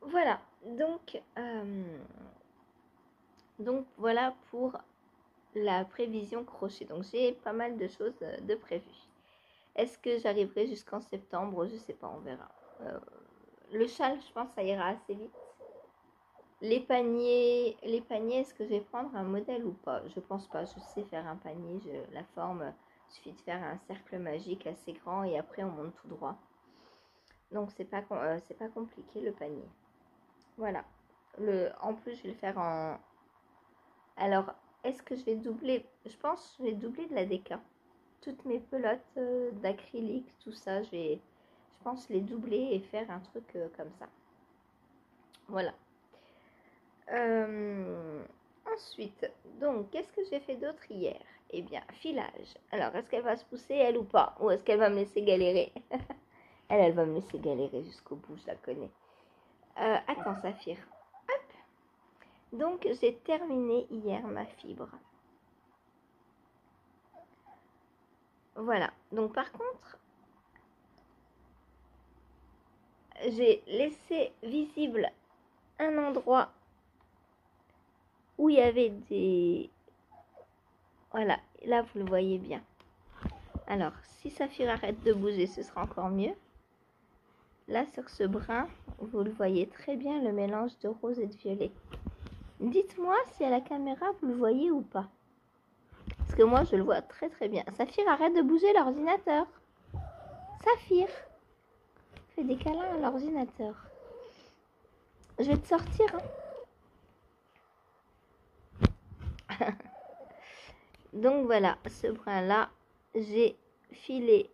Voilà. Donc voilà pour la prévision crochet. Donc j'ai pas mal de choses de prévues. Est-ce que j'arriverai jusqu'en septembre? Je sais pas, on verra. Le châle, je pense, ça ira assez vite. Les paniers, est-ce que je vais prendre un modèle ou pas? Je pense pas. Je sais faire un panier. La forme, il suffit de faire un cercle magique assez grand et après on monte tout droit. Donc c'est pas compliqué le panier. Voilà. En plus, je vais le faire en... Alors, est-ce que je vais doubler? Je pense que je vais doubler de la déca. Toutes mes pelotes d'acrylique, tout ça, je pense les doubler et faire un truc comme ça. Voilà. Ensuite, donc, qu'est-ce que j'ai fait d'autre hier? Eh bien, filage. Alors, est-ce qu'elle va se pousser, elle, ou pas? Ou est-ce qu'elle va me laisser galérer? Elle va me laisser galérer jusqu'au bout, je la connais. Attends, Saphir. Hop. Donc, j'ai terminé hier ma fibre. Voilà. Donc, par contre, j'ai laissé visible un endroit où il y avait des... Voilà, là, vous le voyez bien. Alors, si Saphir arrête de bouger, ce sera encore mieux. Là, sur ce brin, vous le voyez très bien, le mélange de rose et de violet. Dites-moi si à la caméra, vous le voyez ou pas. Parce que moi, je le vois très très bien. Saphir, arrête de bouger l'ordinateur. Saphir, fais des câlins à l'ordinateur. Je vais te sortir. Hein. Donc voilà, ce brin-là, j'ai filé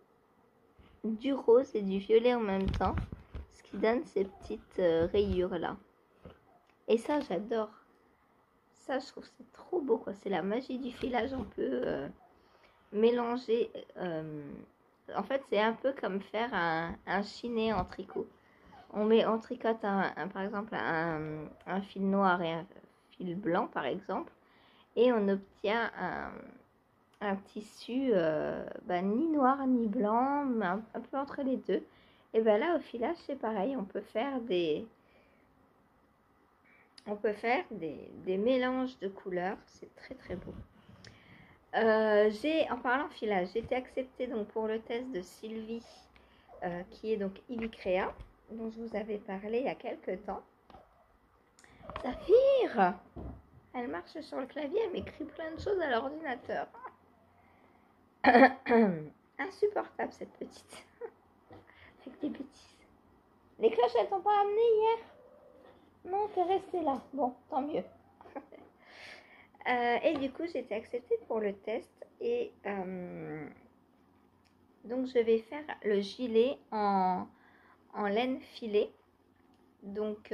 du rose et du violet en même temps, ce qui donne ces petites rayures-là. Et ça, j'adore. Ça, je trouve que c'est trop beau, quoi. C'est la magie du filage. On peut mélanger. En fait, c'est un peu comme faire un chiné en tricot. On tricote par exemple un fil noir et un fil blanc, par exemple, et on obtient un tissu ni noir ni blanc, mais un peu entre les deux. Et ben là, au filage, c'est pareil. On peut faire des mélanges de couleurs. C'est très très beau. En parlant filage, j'ai été acceptée donc pour le test de Sylvie, qui est donc Ilicrea, dont je vous avais parlé il y a quelques temps. Saphir, elle marche sur le clavier, elle m'écrit plein de choses à l'ordinateur. Insupportable cette petite. Avec des bêtises. Les cloches, elles t'ont pas amené hier? Non, t'es restée là. Bon, tant mieux. Et du coup, j'ai été acceptée pour le test. Et donc, je vais faire le gilet en laine filée. Donc,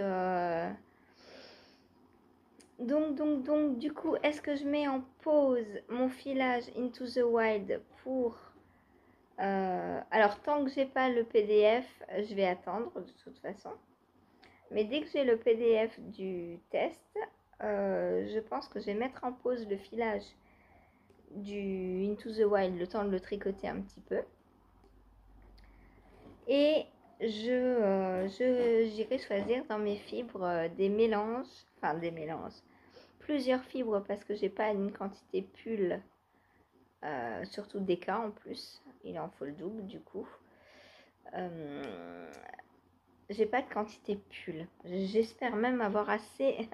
du coup, est-ce que je mets en pause mon filage Into the Wild pour... alors, tant que j'ai pas le PDF, je vais attendre de toute façon. Mais dès que j'ai le PDF du test, je pense que je vais mettre en pause le filage du Into the Wild, le temps de le tricoter un petit peu. Et j'irai choisir dans mes fibres des mélanges, plusieurs fibres parce que j'ai pas une quantité pull, surtout des cas en plus, il en faut le double du coup. J'ai pas de quantité pull, j'espère même avoir assez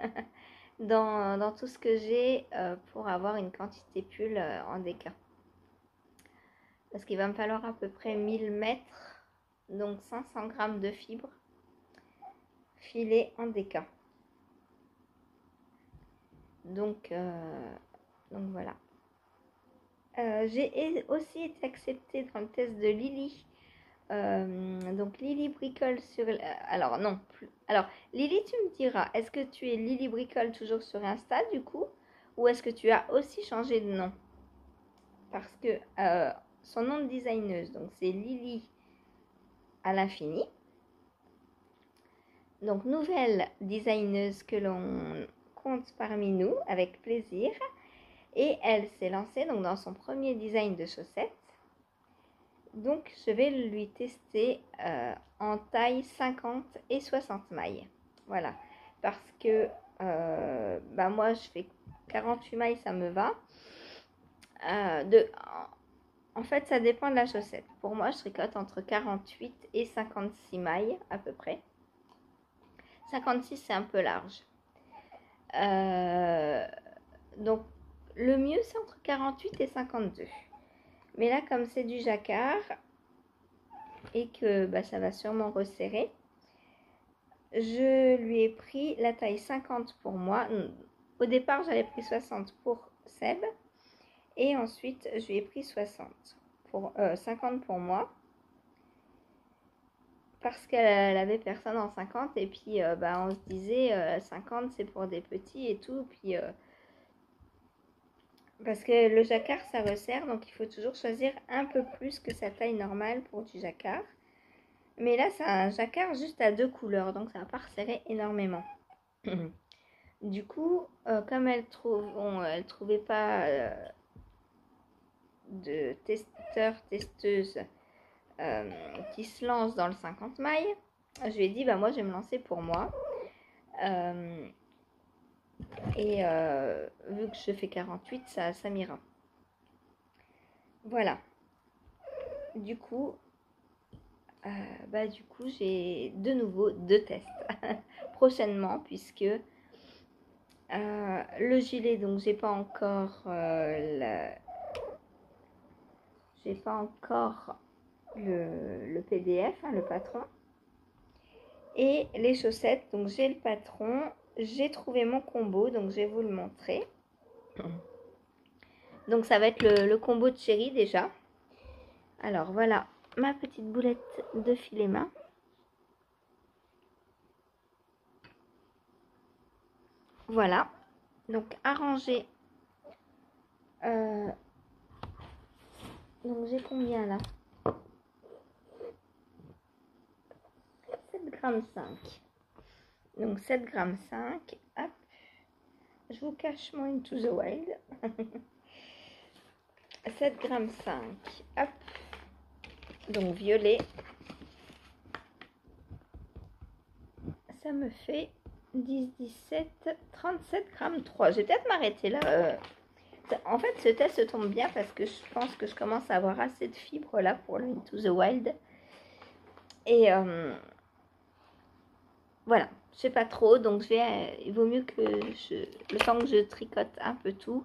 dans tout ce que j'ai pour avoir une quantité pull en déca. Parce qu'il va me falloir à peu près 1000 mètres, donc 500 grammes de fibres filées en déca. Donc voilà. J'ai aussi été acceptée dans le test de Lily. Donc Lily bricole sur... alors non, plus. Alors Lily, tu me diras, est-ce que tu es Lily bricole toujours sur Insta du coup? Ou est-ce que tu as aussi changé de nom? Parce que son nom de designeuse, donc c'est Lily à l'infini. Donc nouvelle designeuse que l'on compte parmi nous avec plaisir. Et elle s'est lancée donc dans son premier design de chaussettes. Donc je vais lui tester en taille 50 et 60 mailles. Voilà. Parce que moi je fais 48 mailles, ça me va. En fait, ça dépend de la chaussette. Pour moi, je tricote entre 48 et 56 mailles à peu près. 56, c'est un peu large. Donc, le mieux, c'est entre 48 et 52. Mais là, comme c'est du jacquard et que ça va sûrement resserrer, je lui ai pris la taille 50 pour moi. Au départ, j'avais pris 60 pour Seb. Et ensuite, je lui ai pris 50 pour moi. Parce qu'elle avait personne en 50. Et puis, on se disait, 50, c'est pour des petits et tout. Puis, parce que le jacquard, ça resserre. Donc, il faut toujours choisir un peu plus que sa taille normale pour du jacquard. Mais là, c'est un jacquard juste à 2 couleurs. Donc, ça va pas resserrer énormément. Du coup, comme elle trouvait pas... de testeurs-testeuses qui se lancent dans le 50 mailles, je lui ai dit moi je vais me lancer pour moi. Et vu que je fais 48, ça m'ira. Voilà. Du coup, j'ai de nouveau 2 tests prochainement, puisque le gilet, donc j'ai pas encore le PDF, le patron. Et les chaussettes, donc j'ai le patron, j'ai trouvé mon combo, donc je vais vous le montrer. Donc ça va être le combo de chéri déjà. Alors voilà ma petite boulette de filet main. Voilà, donc arrangé. Donc j'ai combien là? 7,5 g. Donc 7,5 g. Hop. Je vous cache mon Into the Wild. 7,5 g. Hop. Donc violet. Ça me fait 10, 17, 37,3 g. Je vais peut-être m'arrêter là. En fait, ce test tombe bien parce que je pense que je commence à avoir assez de fibres là pour le Into the Wild. Et voilà, je sais pas trop, donc il vaut mieux que le temps que je tricote un peu tout,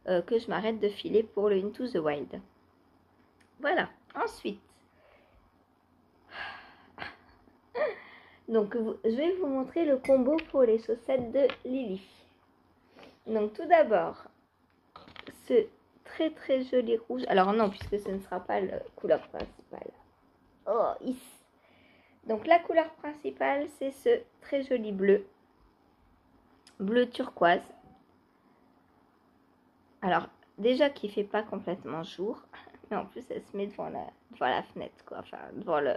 que je m'arrête de filer pour le Into the Wild. Voilà, ensuite, donc je vais vous montrer le combo pour les chaussettes de Lily. Donc tout d'abord, ce très très joli rouge, alors non, puisque ce ne sera pas la couleur principale. Oh, is. Donc la couleur principale, c'est ce très joli bleu. Bleu turquoise. Alors, déjà qu'il ne fait pas complètement jour. Mais en plus, elle se met devant la fenêtre, quoi. Enfin, devant le...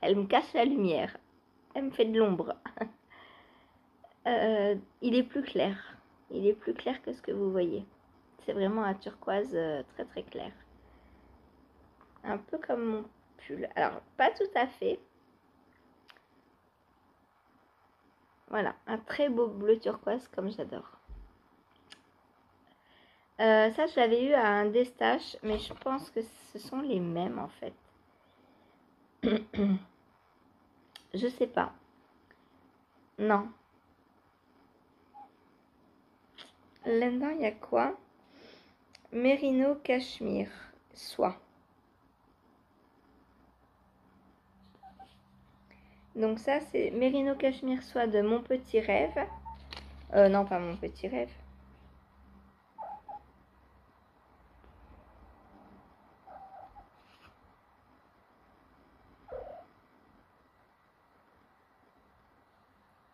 Elle me cache la lumière. Elle me fait de l'ombre. Il est plus clair. Il est plus clair que ce que vous voyez. C'est vraiment un turquoise très très clair. Un peu comme mon pull. Alors, pas tout à fait. Voilà, un très beau bleu turquoise comme j'adore. Ça, je l'avais eu à un Destache, mais je pense que ce sont les mêmes en fait. Je sais pas. Non. Là-dedans, il y a quoi? Mérino Cachemire. Soie. Donc ça, c'est Mérino Cachemire Soie de Mon Petit Rêve. Non, pas Mon Petit Rêve.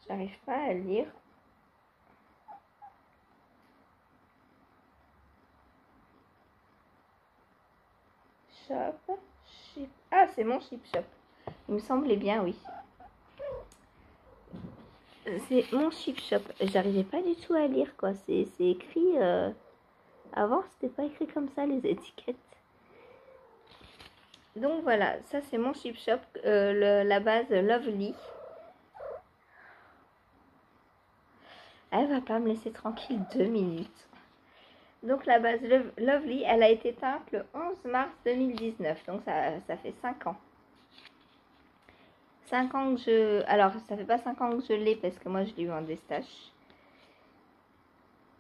J'arrive pas à lire. Shop. Ship. Ah, c'est mon Chip Shop. Il me semblait bien, oui. C'est mon Chip Shop. J'arrivais pas du tout à lire, quoi. C'est écrit... Avant, c'était pas écrit comme ça, les étiquettes. Donc voilà, ça c'est mon Chip Shop. La base Lovely. Elle va pas me laisser tranquille 2 minutes. Donc la base Lovely, elle a été teinte le 11 mars 2019. Donc ça fait 5 ans. 5 ans que je... Alors, ça fait pas 5 ans que je l'ai parce que moi je l'ai eu en Destache.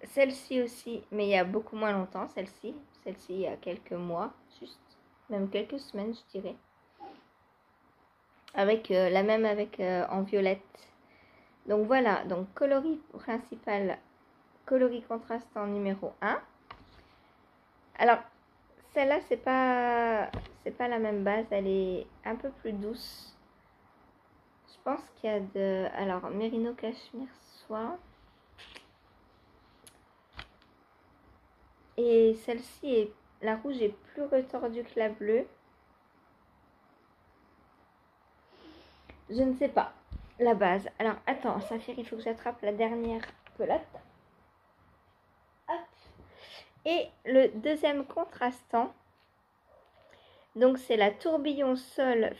Celle-ci aussi, mais il y a beaucoup moins longtemps, celle-ci. Celle-ci, il y a quelques mois, juste. Même quelques semaines, je dirais. Avec la même avec en violette. Donc voilà, donc coloris principal, coloris contrastant numéro 1. Alors, celle-là, c'est pas la même base, elle est un peu plus douce. Je pense qu'il y a de... Alors, Mérino Cachemire Soie. Et celle-ci, la rouge est plus retordue que la bleue. Je ne sais pas, la base. Alors, attends, Saphir, il faut que j'attrape la dernière pelote. Hop. Et le deuxième contrastant, donc c'est la tourbillon sol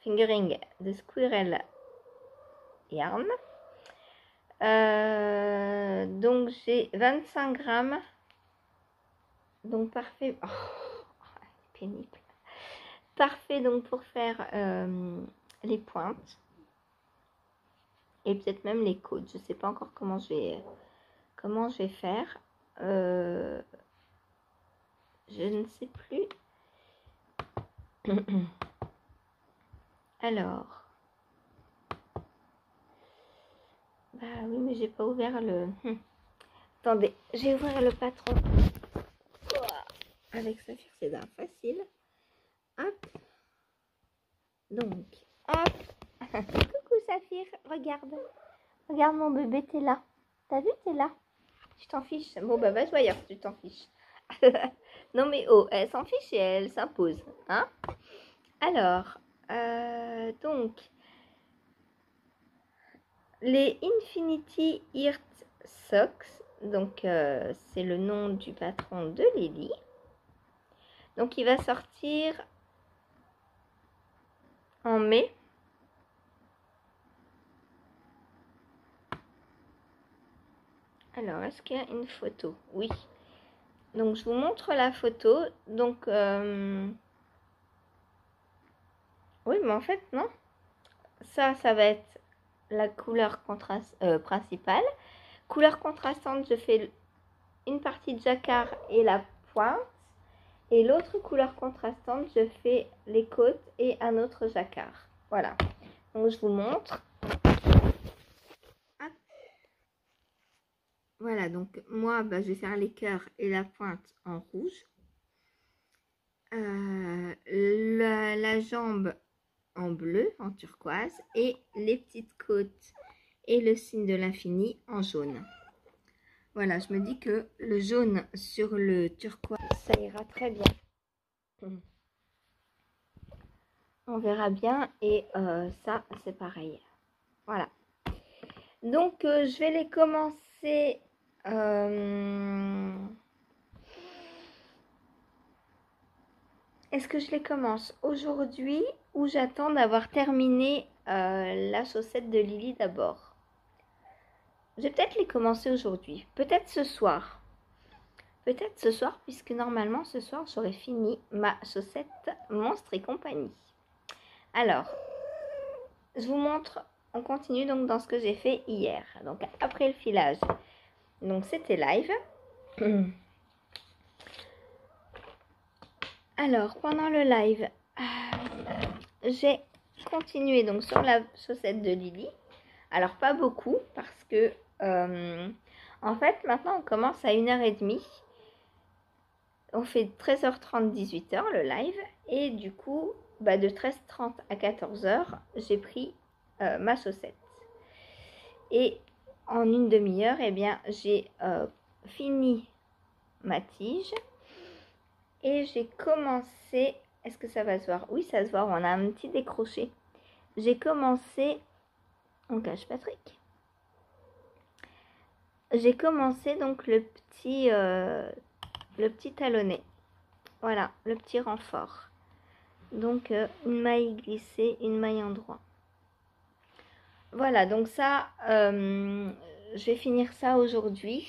fingering de Squirrel Yarn. Donc j'ai 25 grammes. Donc parfait. Oh, pénible. Parfait donc pour faire les pointes. Et peut-être même les côtes. Je ne sais pas encore comment je vais faire. Je ne sais plus. Alors, Bah oui, mais j'ai pas ouvert le... Attendez, j'ai ouvert le patron. Ouah. Avec Saphir, c'est d'un facile. Hop. Donc, hop. Coucou Saphir, regarde. Regarde mon bébé, t'es là. T'as vu, t'es là. Tu t'en fiches. Bon, bah va jouer ailleurs si tu t'en fiches. Non mais oh, elle s'en fiche et elle s'impose. Hein. Alors, donc, les Infinity Earth Socks. Donc, c'est le nom du patron de Lily. Donc, il va sortir en mai. Alors, est-ce qu'il y a une photo? Oui. Donc, je vous montre la photo. Donc, oui, mais en fait, non. Ça va être la couleur principale. Couleur contrastante, je fais une partie de jacquard et la pointe. Et l'autre couleur contrastante, je fais les côtes et un autre jacquard. Voilà. Donc, je vous montre. Hop. Voilà, donc moi, bah, je vais faire les cœurs et la pointe en rouge. La jambe en bleu, en turquoise. Et les petites côtes et le signe de l'infini en jaune. Voilà, je me dis que le jaune sur le turquoise, ça ira très bien. On verra bien. Et ça, c'est pareil. Voilà. Donc, je vais les commencer. Est-ce que je les commence aujourd'hui ou j'attends d'avoir terminé la chaussette de Lily d'abord? Je vais peut-être les commencer aujourd'hui. Peut-être ce soir. Peut-être ce soir, puisque normalement ce soir j'aurai fini ma chaussette Monstre et compagnie. Alors, je vous montre, on continue donc dans ce que j'ai fait hier. Donc après le filage, donc c'était live. Alors, pendant le live, j'ai continué donc sur la chaussette de Lily. Alors, pas beaucoup, parce que, en fait, maintenant, on commence à 1h30. On fait 13h30, 18h le live. Et du coup, bah, de 13h30 à 14h, j'ai pris ma chaussette. Et en une demi-heure, eh bien, j'ai fini ma tige. Et j'ai commencé... Est-ce que ça va se voir? Oui, ça se voit. On a un petit décroché. J'ai commencé... On cache Patrick. J'ai commencé donc le petit talonnet. Voilà, le petit renfort. Donc, une maille glissée, une maille en droit. Voilà, donc ça, je vais finir ça aujourd'hui.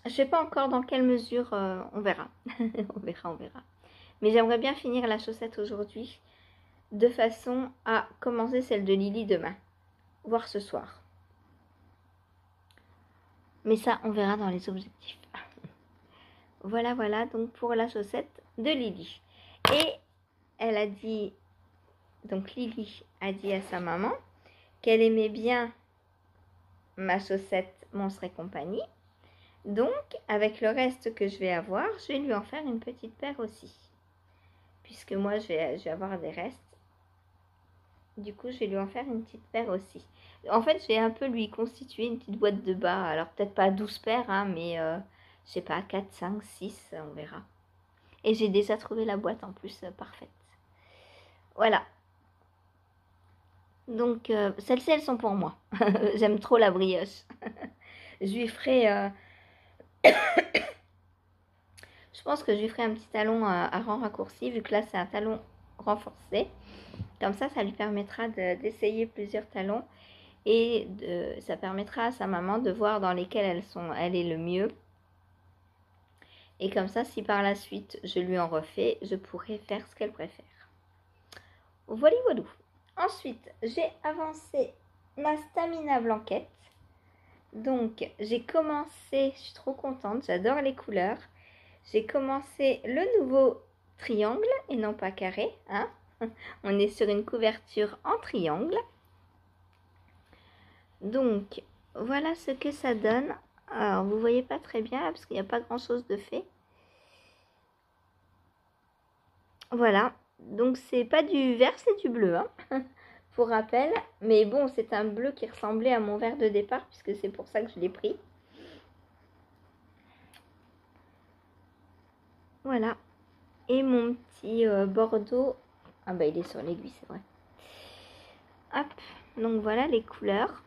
Je ne sais pas encore dans quelle mesure, on verra. on verra. Mais j'aimerais bien finir la chaussette aujourd'hui, de façon à commencer celle de Lily demain, voire ce soir. Mais ça, on verra dans les objectifs. Voilà, donc pour la chaussette de Lily. Et elle a dit, donc Lily a dit à sa maman qu'elle aimait bien ma chaussette Monstre et compagnie. Donc, avec le reste que je vais avoir, je vais lui en faire une petite paire aussi. Puisque moi, je vais avoir des restes. Du coup, je vais lui en faire une petite paire aussi. En fait, je vais un peu lui constituer une petite boîte de bas. Alors, peut-être pas 12 paires, hein, mais je sais pas, 4, 5, 6, on verra. Et j'ai déjà trouvé la boîte en plus parfaite. Voilà. Donc, celles-ci, elles sont pour moi. J'aime trop la brioche. Je lui ferai... Je pense que je lui ferai un petit talon à rang raccourci, vu que là, c'est un talon renforcé. Comme ça lui permettra d'essayer plusieurs talons. Et ça permettra à sa maman de voir dans lesquels elle est le mieux. Et comme ça, si par la suite, je lui en refais, je pourrai faire ce qu'elle préfère. Voilà. Ensuite, j'ai avancé ma Stamina Blanquette. Donc, j'ai commencé, je suis trop contente, j'adore les couleurs. J'ai commencé le nouveau triangle et non pas carré. Hein. On est sur une couverture en triangle. Donc, voilà ce que ça donne. Alors, vous voyez pas très bien là, parce qu'il n'y a pas grand chose de fait. Voilà. Donc, c'est pas du vert, c'est du bleu, hein, pour rappel. Mais bon, c'est un bleu qui ressemblait à mon vert de départ, puisque c'est pour ça que je l'ai pris. Voilà. Et mon petit bordeaux. Ah bah, il est sur l'aiguille, c'est vrai. Hop. Donc, voilà les couleurs.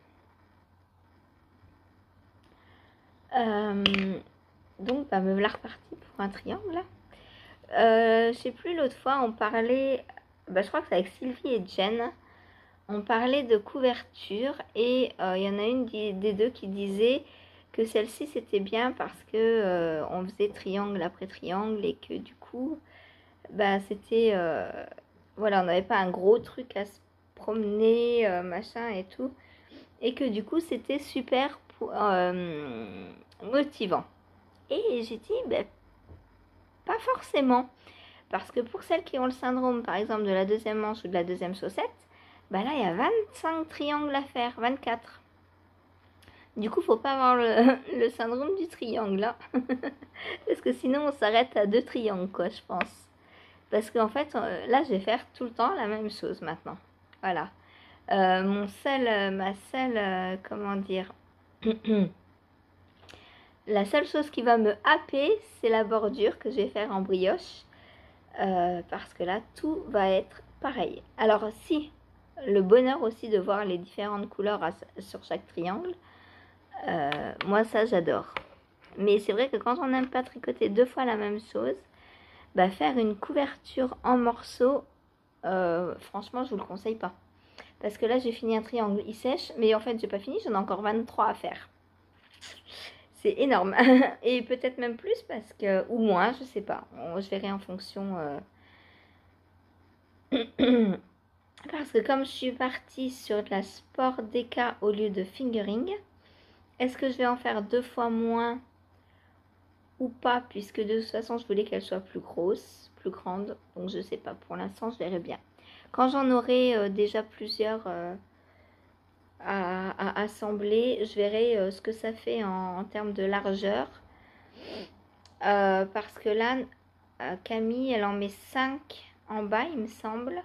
Donc, bah, me voilà reparti pour un triangle. Je sais plus, l'autre fois, on parlait, bah, je crois que c'est avec Sylvie et Jen, on parlait de couverture et il y en a une des deux qui disait que celle-ci c'était bien parce que on faisait triangle après triangle et que du coup, bah, c'était, voilà, on n'avait pas un gros truc à se promener, machin et tout, et que du coup c'était super motivant. Et j'ai dit, bah, pas forcément. Parce que pour celles qui ont le syndrome, par exemple, de la deuxième manche ou de la deuxième chaussette, bah là, il y a 25 triangles à faire, 24. Du coup, faut pas avoir le syndrome du triangle, hein. Parce que sinon, on s'arrête à 2 triangles, quoi, je pense. Parce qu'en fait, là, je vais faire tout le temps la même chose maintenant. Voilà. Ma seule, comment dire, la seule chose qui va me happer, c'est la bordure que je vais faire en brioche. Parce que là, tout va être pareil. Alors, si, le bonheur aussi de voir les différentes couleurs sur chaque triangle, moi, ça, j'adore. Mais c'est vrai que quand on n'aime pas tricoter 2 fois la même chose, bah, faire une couverture en morceaux, franchement, je vous le conseille pas. Parce que là, j'ai fini un triangle, il sèche, mais en fait, j'ai pas fini, j'en ai encore 23 à faire. C'est énorme. Et peut-être même plus, parce que, ou moins, je sais pas. Je verrai en fonction. Parce que comme je suis partie sur de la sport DK au lieu de fingering, est-ce que je vais en faire 2 fois moins ou pas, puisque de toute façon je voulais qu'elle soit plus grosse, plus grande, donc je sais pas, pour l'instant je verrai bien. Quand j'en aurai déjà plusieurs à assembler, je verrai ce que ça fait en termes de largeur, parce que là, Camille, elle en met 5 en bas, il me semble.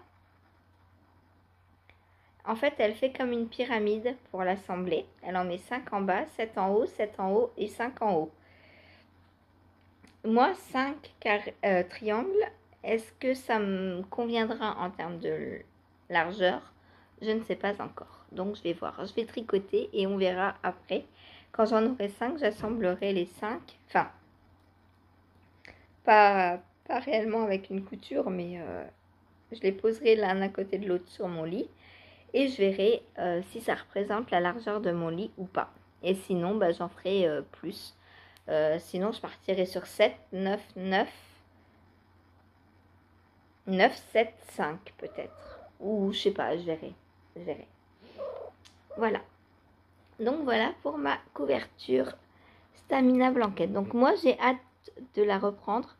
En fait, elle fait comme une pyramide pour l'assembler. Elle en met 5 en bas, 7 en haut, 7 en haut et 5 en haut. Moi, 5 triangles, est-ce que ça me conviendra en termes de largeur? Je ne sais pas encore. Donc, je vais voir. Je vais tricoter et on verra après. Quand j'en aurai 5, j'assemblerai les 5. Enfin, pas réellement avec une couture, mais je les poserai l'un à côté de l'autre sur mon lit. Et je verrai si ça représente la largeur de mon lit ou pas. Et sinon, bah, j'en ferai plus. Sinon, je partirai sur 7, 9, 9, 9, 7, 5 peut-être. Ou je sais pas, je verrai. Je verrai. Voilà. Donc voilà pour ma couverture Stamina Blanquette. Donc moi, j'ai hâte de la reprendre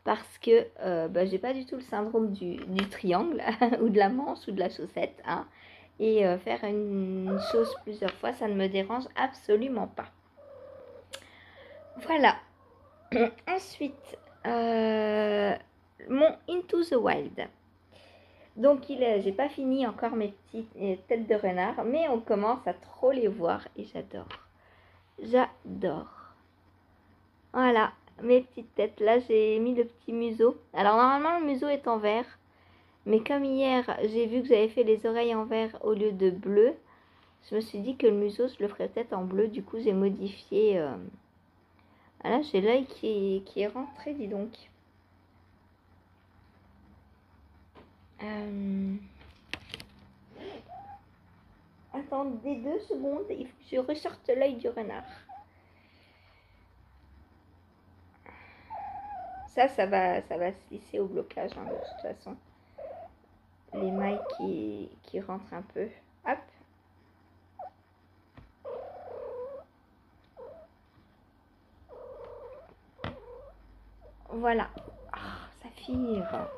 parce que bah, j'ai pas du tout le syndrome du triangle ou de la manche ou de la chaussette, hein. Et faire une chose plusieurs fois, ça ne me dérange absolument pas. Voilà. Ensuite, mon Into the Wild. Donc, j'ai pas fini encore mes petites têtes de renard, mais on commence à trop les voir et j'adore. J'adore. Voilà, mes petites têtes. Là, j'ai mis le petit museau. Alors, normalement, le museau est en vert. Mais comme hier, j'ai vu que j'avais fait les oreilles en vert au lieu de bleu, je me suis dit que le museau, je le ferais peut-être en bleu. Du coup, j'ai modifié. Là, j'ai l'œil qui est rentré, dis donc. Attendez 2 secondes, il faut que je ressorte l'œil du renard. Ça va se lisser au blocage, hein, de toute façon. Les mailles qui rentrent un peu. Hop. Voilà. Oh, ça fire.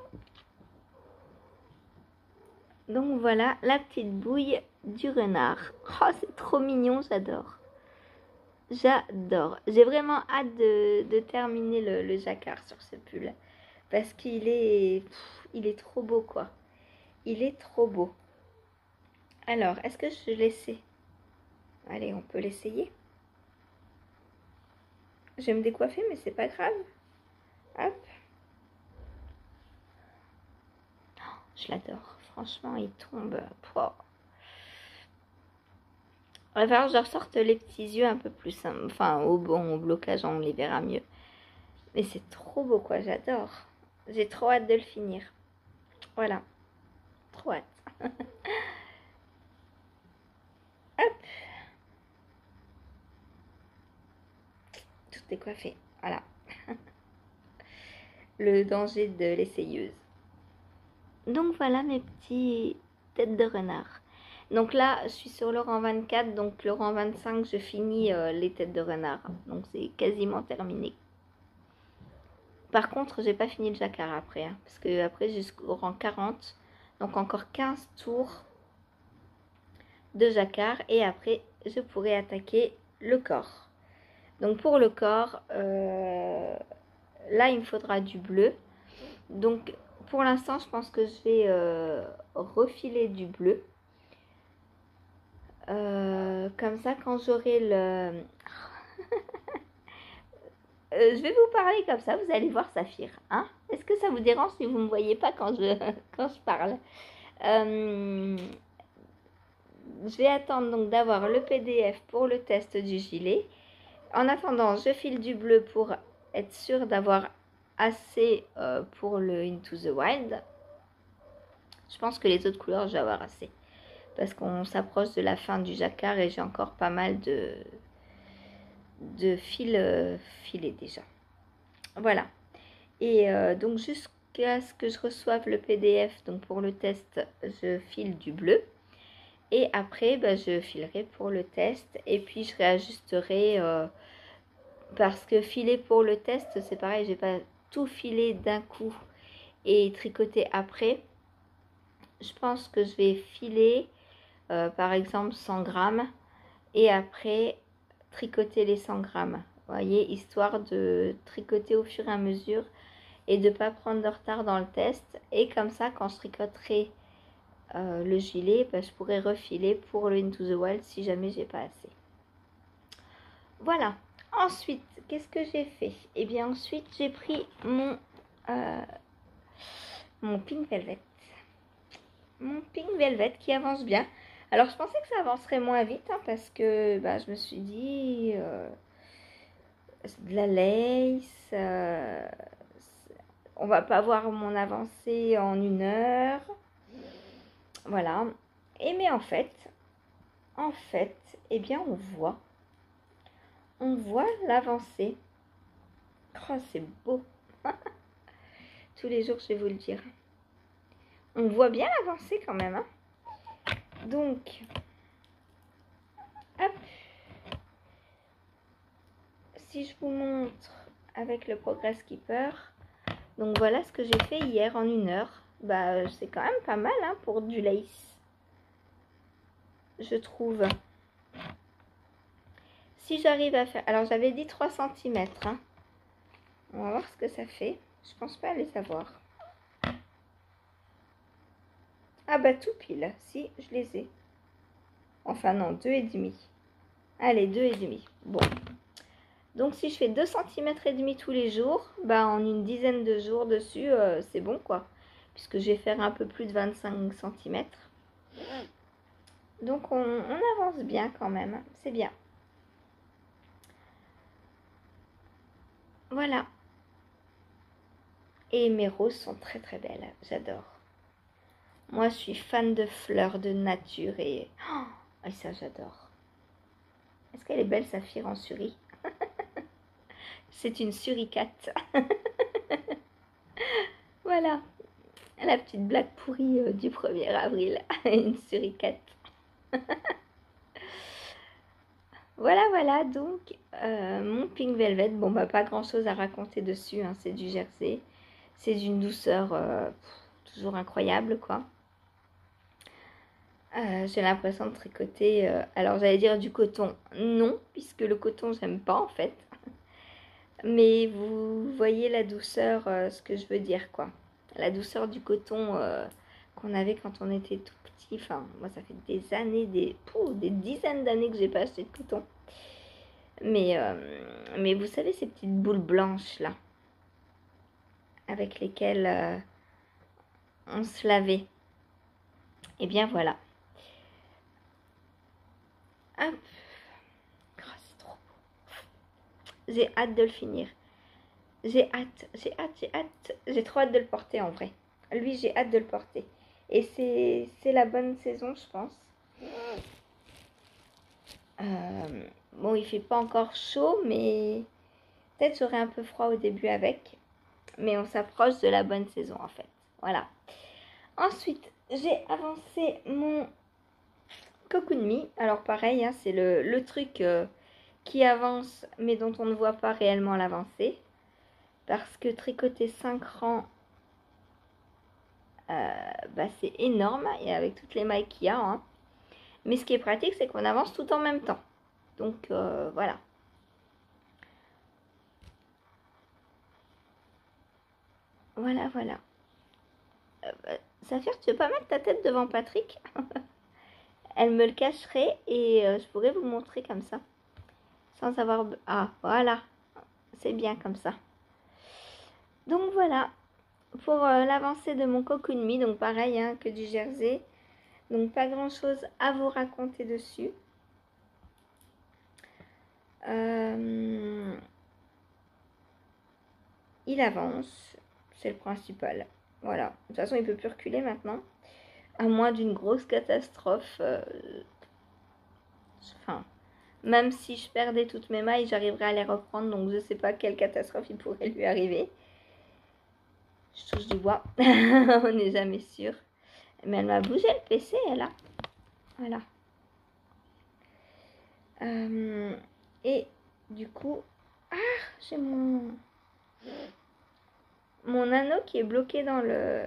Donc voilà la petite bouille du renard. Oh, c'est trop mignon, j'adore. J'adore. J'ai vraiment hâte de terminer le jacquard sur ce pull. Parce qu'il est, il est trop beau, quoi. Il est trop beau. Alors, est-ce que je l'essaie? Allez, on peut l'essayer. Je vais me décoiffer, mais c'est pas grave. Hop. Oh, je l'adore. Franchement, il tombe. Pouah. Il va falloir que je ressorte les petits yeux un peu plus. Enfin, au blocage, on les verra mieux. Mais c'est trop beau, quoi. J'adore. J'ai trop hâte de le finir. Voilà. Trop hâte. Hop. Tout est coiffé. Voilà. Le danger de l'essayeuse. Donc voilà mes petits têtes de renard. Donc là, je suis sur le rang 24, donc le rang 25, je finis les têtes de renard. Donc c'est quasiment terminé. Par contre, j'ai pas fini le jacquard après, hein, parce que après jusqu'au rang 40, donc encore 15 tours de jacquard et après je pourrai attaquer le corps. Donc pour le corps, là il me faudra du bleu. Donc pour l'instant, je pense que je vais refiler du bleu. Comme ça, quand j'aurai le... je vais vous parler comme ça, vous allez voir Saphir. Hein? Est-ce que ça vous dérange si vous ne me voyez pas quand je parle? Je vais attendre donc d'avoir le PDF pour le test du gilet. En attendant, je file du bleu pour être sûre d'avoir assez pour le Into the Wild. Je pense que les autres couleurs, je vais avoir assez. Parce qu'on s'approche de la fin du jacquard et j'ai encore pas mal de fils filés déjà. Voilà. Et donc jusqu'à ce que je reçoive le PDF, donc pour le test, je file du bleu. Et après, je filerai pour le test. Et puis je réajusterai parce que filer pour le test, c'est pareil, je vais pas tout filer d'un coup et tricoter après. Je pense que je vais filer par exemple 100 grammes et après tricoter les 100 grammes. Vous voyez, histoire de tricoter au fur et à mesure et de ne pas prendre de retard dans le test. Et comme ça, quand je tricoterai le gilet, je pourrai refiler pour le Into the Wild si jamais j'ai pas assez. Voilà. Ensuite, qu'est-ce que j'ai fait? Et bien ensuite, j'ai pris mon Pink Velvet. Mon Pink Velvet qui avance bien. Alors, je pensais que ça avancerait moins vite hein, parce que je me suis dit de la lace, on va pas voir mon avancée en 1 heure. Voilà. Et mais en fait, eh bien, on voit l'avancée. Oh, c'est beau. Tous les jours, je vais vous le dire. On voit bien l'avancée quand même. Hein. Donc, hop. Si je vous montre avec le Progress Keeper, donc voilà ce que j'ai fait hier en 1 heure. C'est quand même pas mal hein, pour du lace. Je trouve. Si j'arrive à faire... Alors, j'avais dit 3 cm. Hein. On va voir ce que ça fait. Je pense pas aller savoir. Ah tout pile. Si, je les ai. Enfin non, 2,5. Allez, 2,5. Bon. Donc, si je fais 2 cm et demi tous les jours, en une dizaine de jours dessus, c'est bon quoi. Puisque je vais faire un peu plus de 25 cm. Donc, on avance bien quand même. C'est bien. Voilà. Et mes roses sont très très belles. J'adore. Moi, je suis fan de fleurs, de nature et... Oh, ça, j'adore. Est-ce qu'elle est belle, Saphir, en surie? C'est une suricate. Voilà. La petite blague pourrie du 1er avril. Une suricate. Voilà. Donc, mon Pink Velvet. Bon, pas grand-chose à raconter dessus. Hein, c'est du jersey. C'est d'une douceur toujours incroyable, quoi. J'ai l'impression de tricoter, alors j'allais dire du coton, non, puisque le coton j'aime pas en fait. Mais vous voyez la douceur, ce que je veux dire quoi. La douceur du coton qu'on avait quand on était tout petit. Enfin, moi ça fait des années, des dizaines d'années que j'ai pas acheté de coton. Mais vous savez ces petites boules blanches là, avec lesquelles on se lavait. Et bien voilà. Hop. Oh, c'est trop beau. J'ai hâte de le finir. J'ai hâte. J'ai trop hâte de le porter en vrai. Lui, j'ai hâte de le porter. Et c'est la bonne saison, je pense. Bon, il fait pas encore chaud, mais peut-être j'aurai un peu froid au début avec. Mais on s'approche de la bonne saison en fait. Voilà. Ensuite, j'ai avancé mon Cocoon Me. Alors pareil, hein, c'est le truc qui avance, mais dont on ne voit pas réellement l'avancée. Parce que tricoter 5 rangs, c'est énorme, et avec toutes les mailles qu'il y a. Hein. Mais ce qui est pratique, c'est qu'on avance tout en même temps. Donc voilà. Voilà. Saphir, tu veux pas mettre ta tête devant Patrick? Elle me le cacherait et je pourrais vous montrer comme ça. Sans avoir... Ah, voilà. C'est bien comme ça. Donc voilà. Pour l'avancée de mon Cocoon Me, donc pareil hein, que du jersey. Donc pas grand chose à vous raconter dessus. Il avance, c'est le principal. Voilà. De toute façon, il peut plus reculer maintenant. À moins d'une grosse catastrophe. Enfin, même si je perdais toutes mes mailles, j'arriverais à les reprendre. Donc je sais pas quelle catastrophe il pourrait lui arriver. Je touche du bois. On n'est jamais sûr. Mais elle m'a bougé le PC, elle a. Voilà. Et du coup... Ah, j'ai mon anneau qui est bloqué dans le...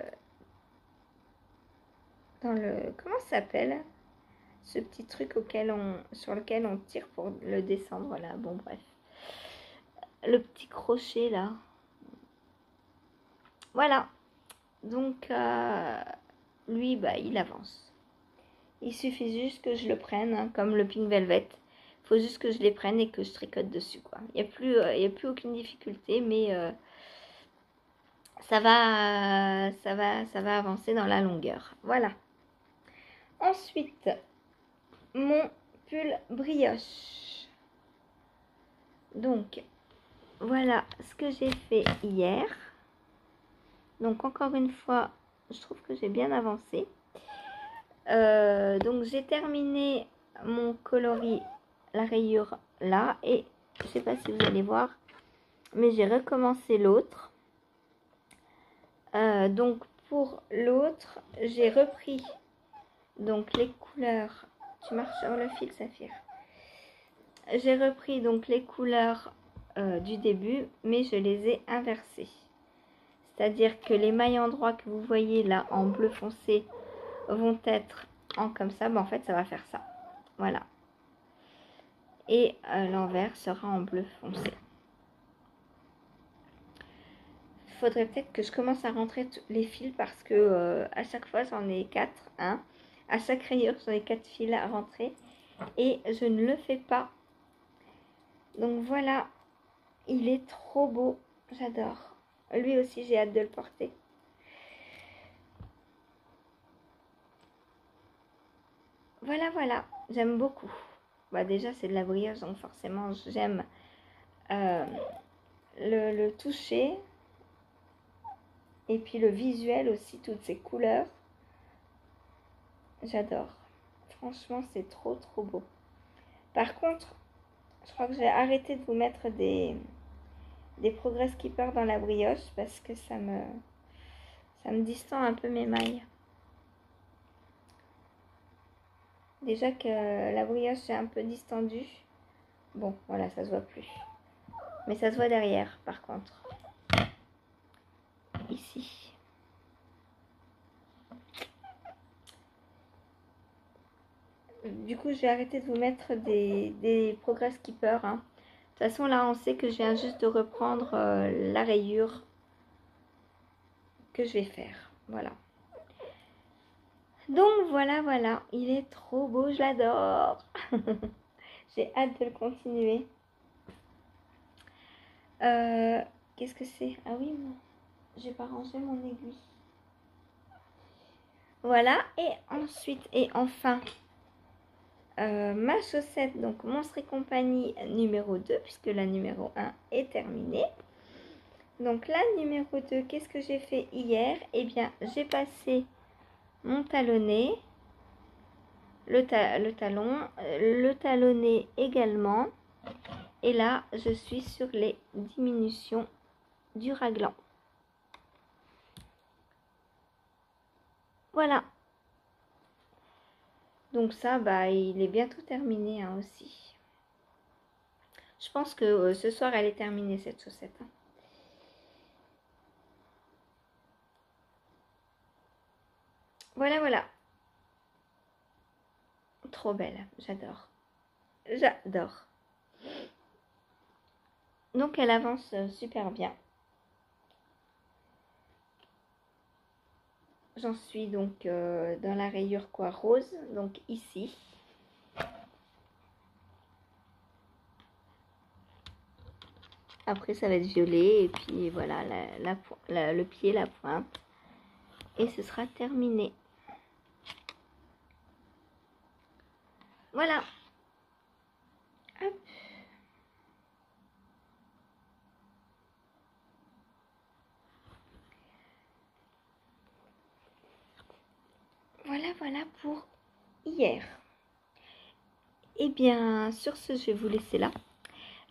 Comment ça s'appelle? Ce petit truc sur lequel on tire pour le descendre. Là, bon bref. Le petit crochet là. Voilà. Donc, lui, il avance. Il suffit juste que je le prenne, hein, comme le Pink Velvet. Il faut juste que je les prenne et que je tricote dessus, quoi. Il n'y a plus aucune difficulté, mais ça va avancer dans la longueur. Voilà. Ensuite, mon pull brioche. Donc, voilà ce que j'ai fait hier. Donc, encore une fois, je trouve que j'ai bien avancé. Donc j'ai terminé mon coloris, la rayure là, et je sais pas si vous allez voir, mais j'ai recommencé l'autre. Donc pour l'autre, j'ai repris donc les couleurs. Tu marches sur le fil, Saphir. J'ai repris donc les couleurs du début, mais je les ai inversées. C'est-à-dire que les mailles endroits que vous voyez là en bleu foncé vont être comme ça, en fait ça va faire ça, voilà, et l'envers sera en bleu foncé. Il faudrait peut-être que je commence à rentrer les fils parce que à chaque fois j'en ai 4, hein, à chaque rayure j'en ai 4 fils à rentrer et je ne le fais pas. Donc voilà, il est trop beau, j'adore. Lui aussi j'ai hâte de le porter. Voilà, j'aime beaucoup. Déjà c'est de la brioche, donc forcément j'aime le toucher. Et puis le visuel aussi, toutes ces couleurs. J'adore. Franchement, c'est trop beau. Par contre, je crois que je vais arrêter de vous mettre des progress keepers dans la brioche parce que ça me distend un peu mes mailles. Déjà que la brioche est un peu distendue. Bon, voilà, ça se voit plus. Mais ça se voit derrière, par contre. Ici. du coup, je vais arrêter de vous mettre des progress keepers. Hein. De toute façon, là, on sait que je viens juste de reprendre la rayure que je vais faire. Voilà. Donc, voilà. Il est trop beau, je l'adore. J'ai hâte de le continuer. Qu'est-ce que c'est? Ah oui, j'ai pas rangé mon aiguille. Voilà, et ensuite, et enfin, ma chaussette, donc Monstres et compagnie numéro 2, puisque la numéro 1 est terminée. Donc la numéro 2, qu'est-ce que j'ai fait hier? Eh bien, j'ai passé mon talonnet, le talonnet également. Et là, je suis sur les diminutions du raglan. Voilà. Donc ça, bah, il est bientôt terminé hein, aussi. Je pense que ce soir, elle est terminée, cette chaussette. Hein. Voilà. Trop belle, j'adore. J'adore. Donc, elle avance super bien. J'en suis donc dans la rayure rose, donc ici. Après, ça va être violet et puis voilà, le pied, la pointe. Et ce sera terminé. Voilà. Hop. Voilà pour hier. Et bien, sur ce, je vais vous laisser là.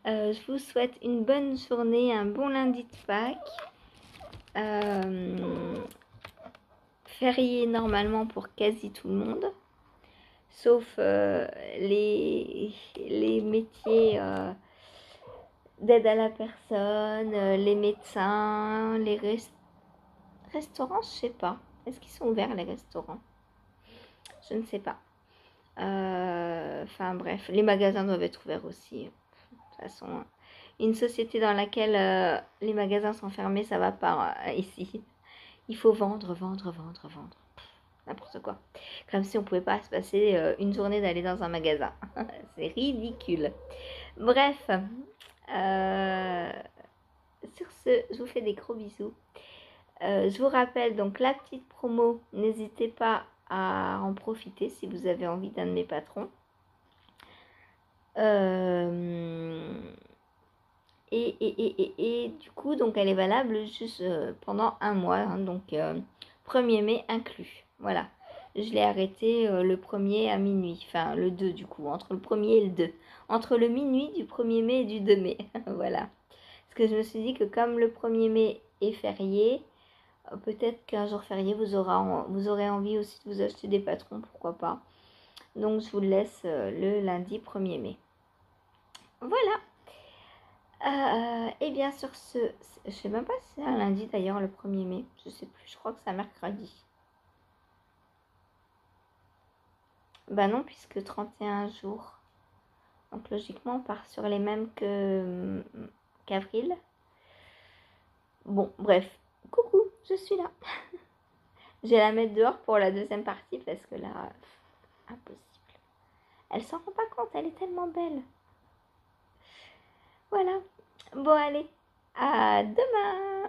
Je vous souhaite une bonne journée, un bon lundi de Pâques. Férié normalement pour quasi tout le monde. Sauf les métiers d'aide à la personne, les médecins, les restaurants, je sais pas. Est-ce qu'ils sont ouverts les restaurants? Je ne sais pas. Enfin bref, les magasins doivent être ouverts aussi. De toute façon, une société dans laquelle les magasins sont fermés, ça va pas ici. Il faut vendre. N'importe quoi. Comme si on pouvait pas se passer une journée d'aller dans un magasin. C'est ridicule. Bref. Sur ce, je vous fais des gros bisous. Je vous rappelle donc la petite promo. N'hésitez pas à en profiter si vous avez envie d'un de mes patrons. Et du coup, donc elle est valable juste pendant un mois. Hein, donc 1er mai inclus. Voilà. Je l'ai arrêté le 1er à minuit. Enfin, le 2 du coup. Entre le 1er et le 2. Entre le minuit du 1er mai et du 2 mai. Voilà. Parce que je me suis dit que comme le 1er mai est férié, peut-être qu'un jour férié, vous aurez envie aussi de vous acheter des patrons. Pourquoi pas. Donc, je vous laisse le lundi 1er mai. Voilà. Et bien sur ce, je sais même pas si c'est un lundi d'ailleurs le 1er mai, je sais plus, je crois que c'est un mercredi. Bah non, puisque 31 jours. Donc logiquement on part sur les mêmes qu'avril. Bon, bref. Coucou, je suis là. Je vais la mettre dehors pour la deuxième partie parce que là, impossible. Elle s'en rend pas compte, elle est tellement belle. Voilà. Bon allez, à demain.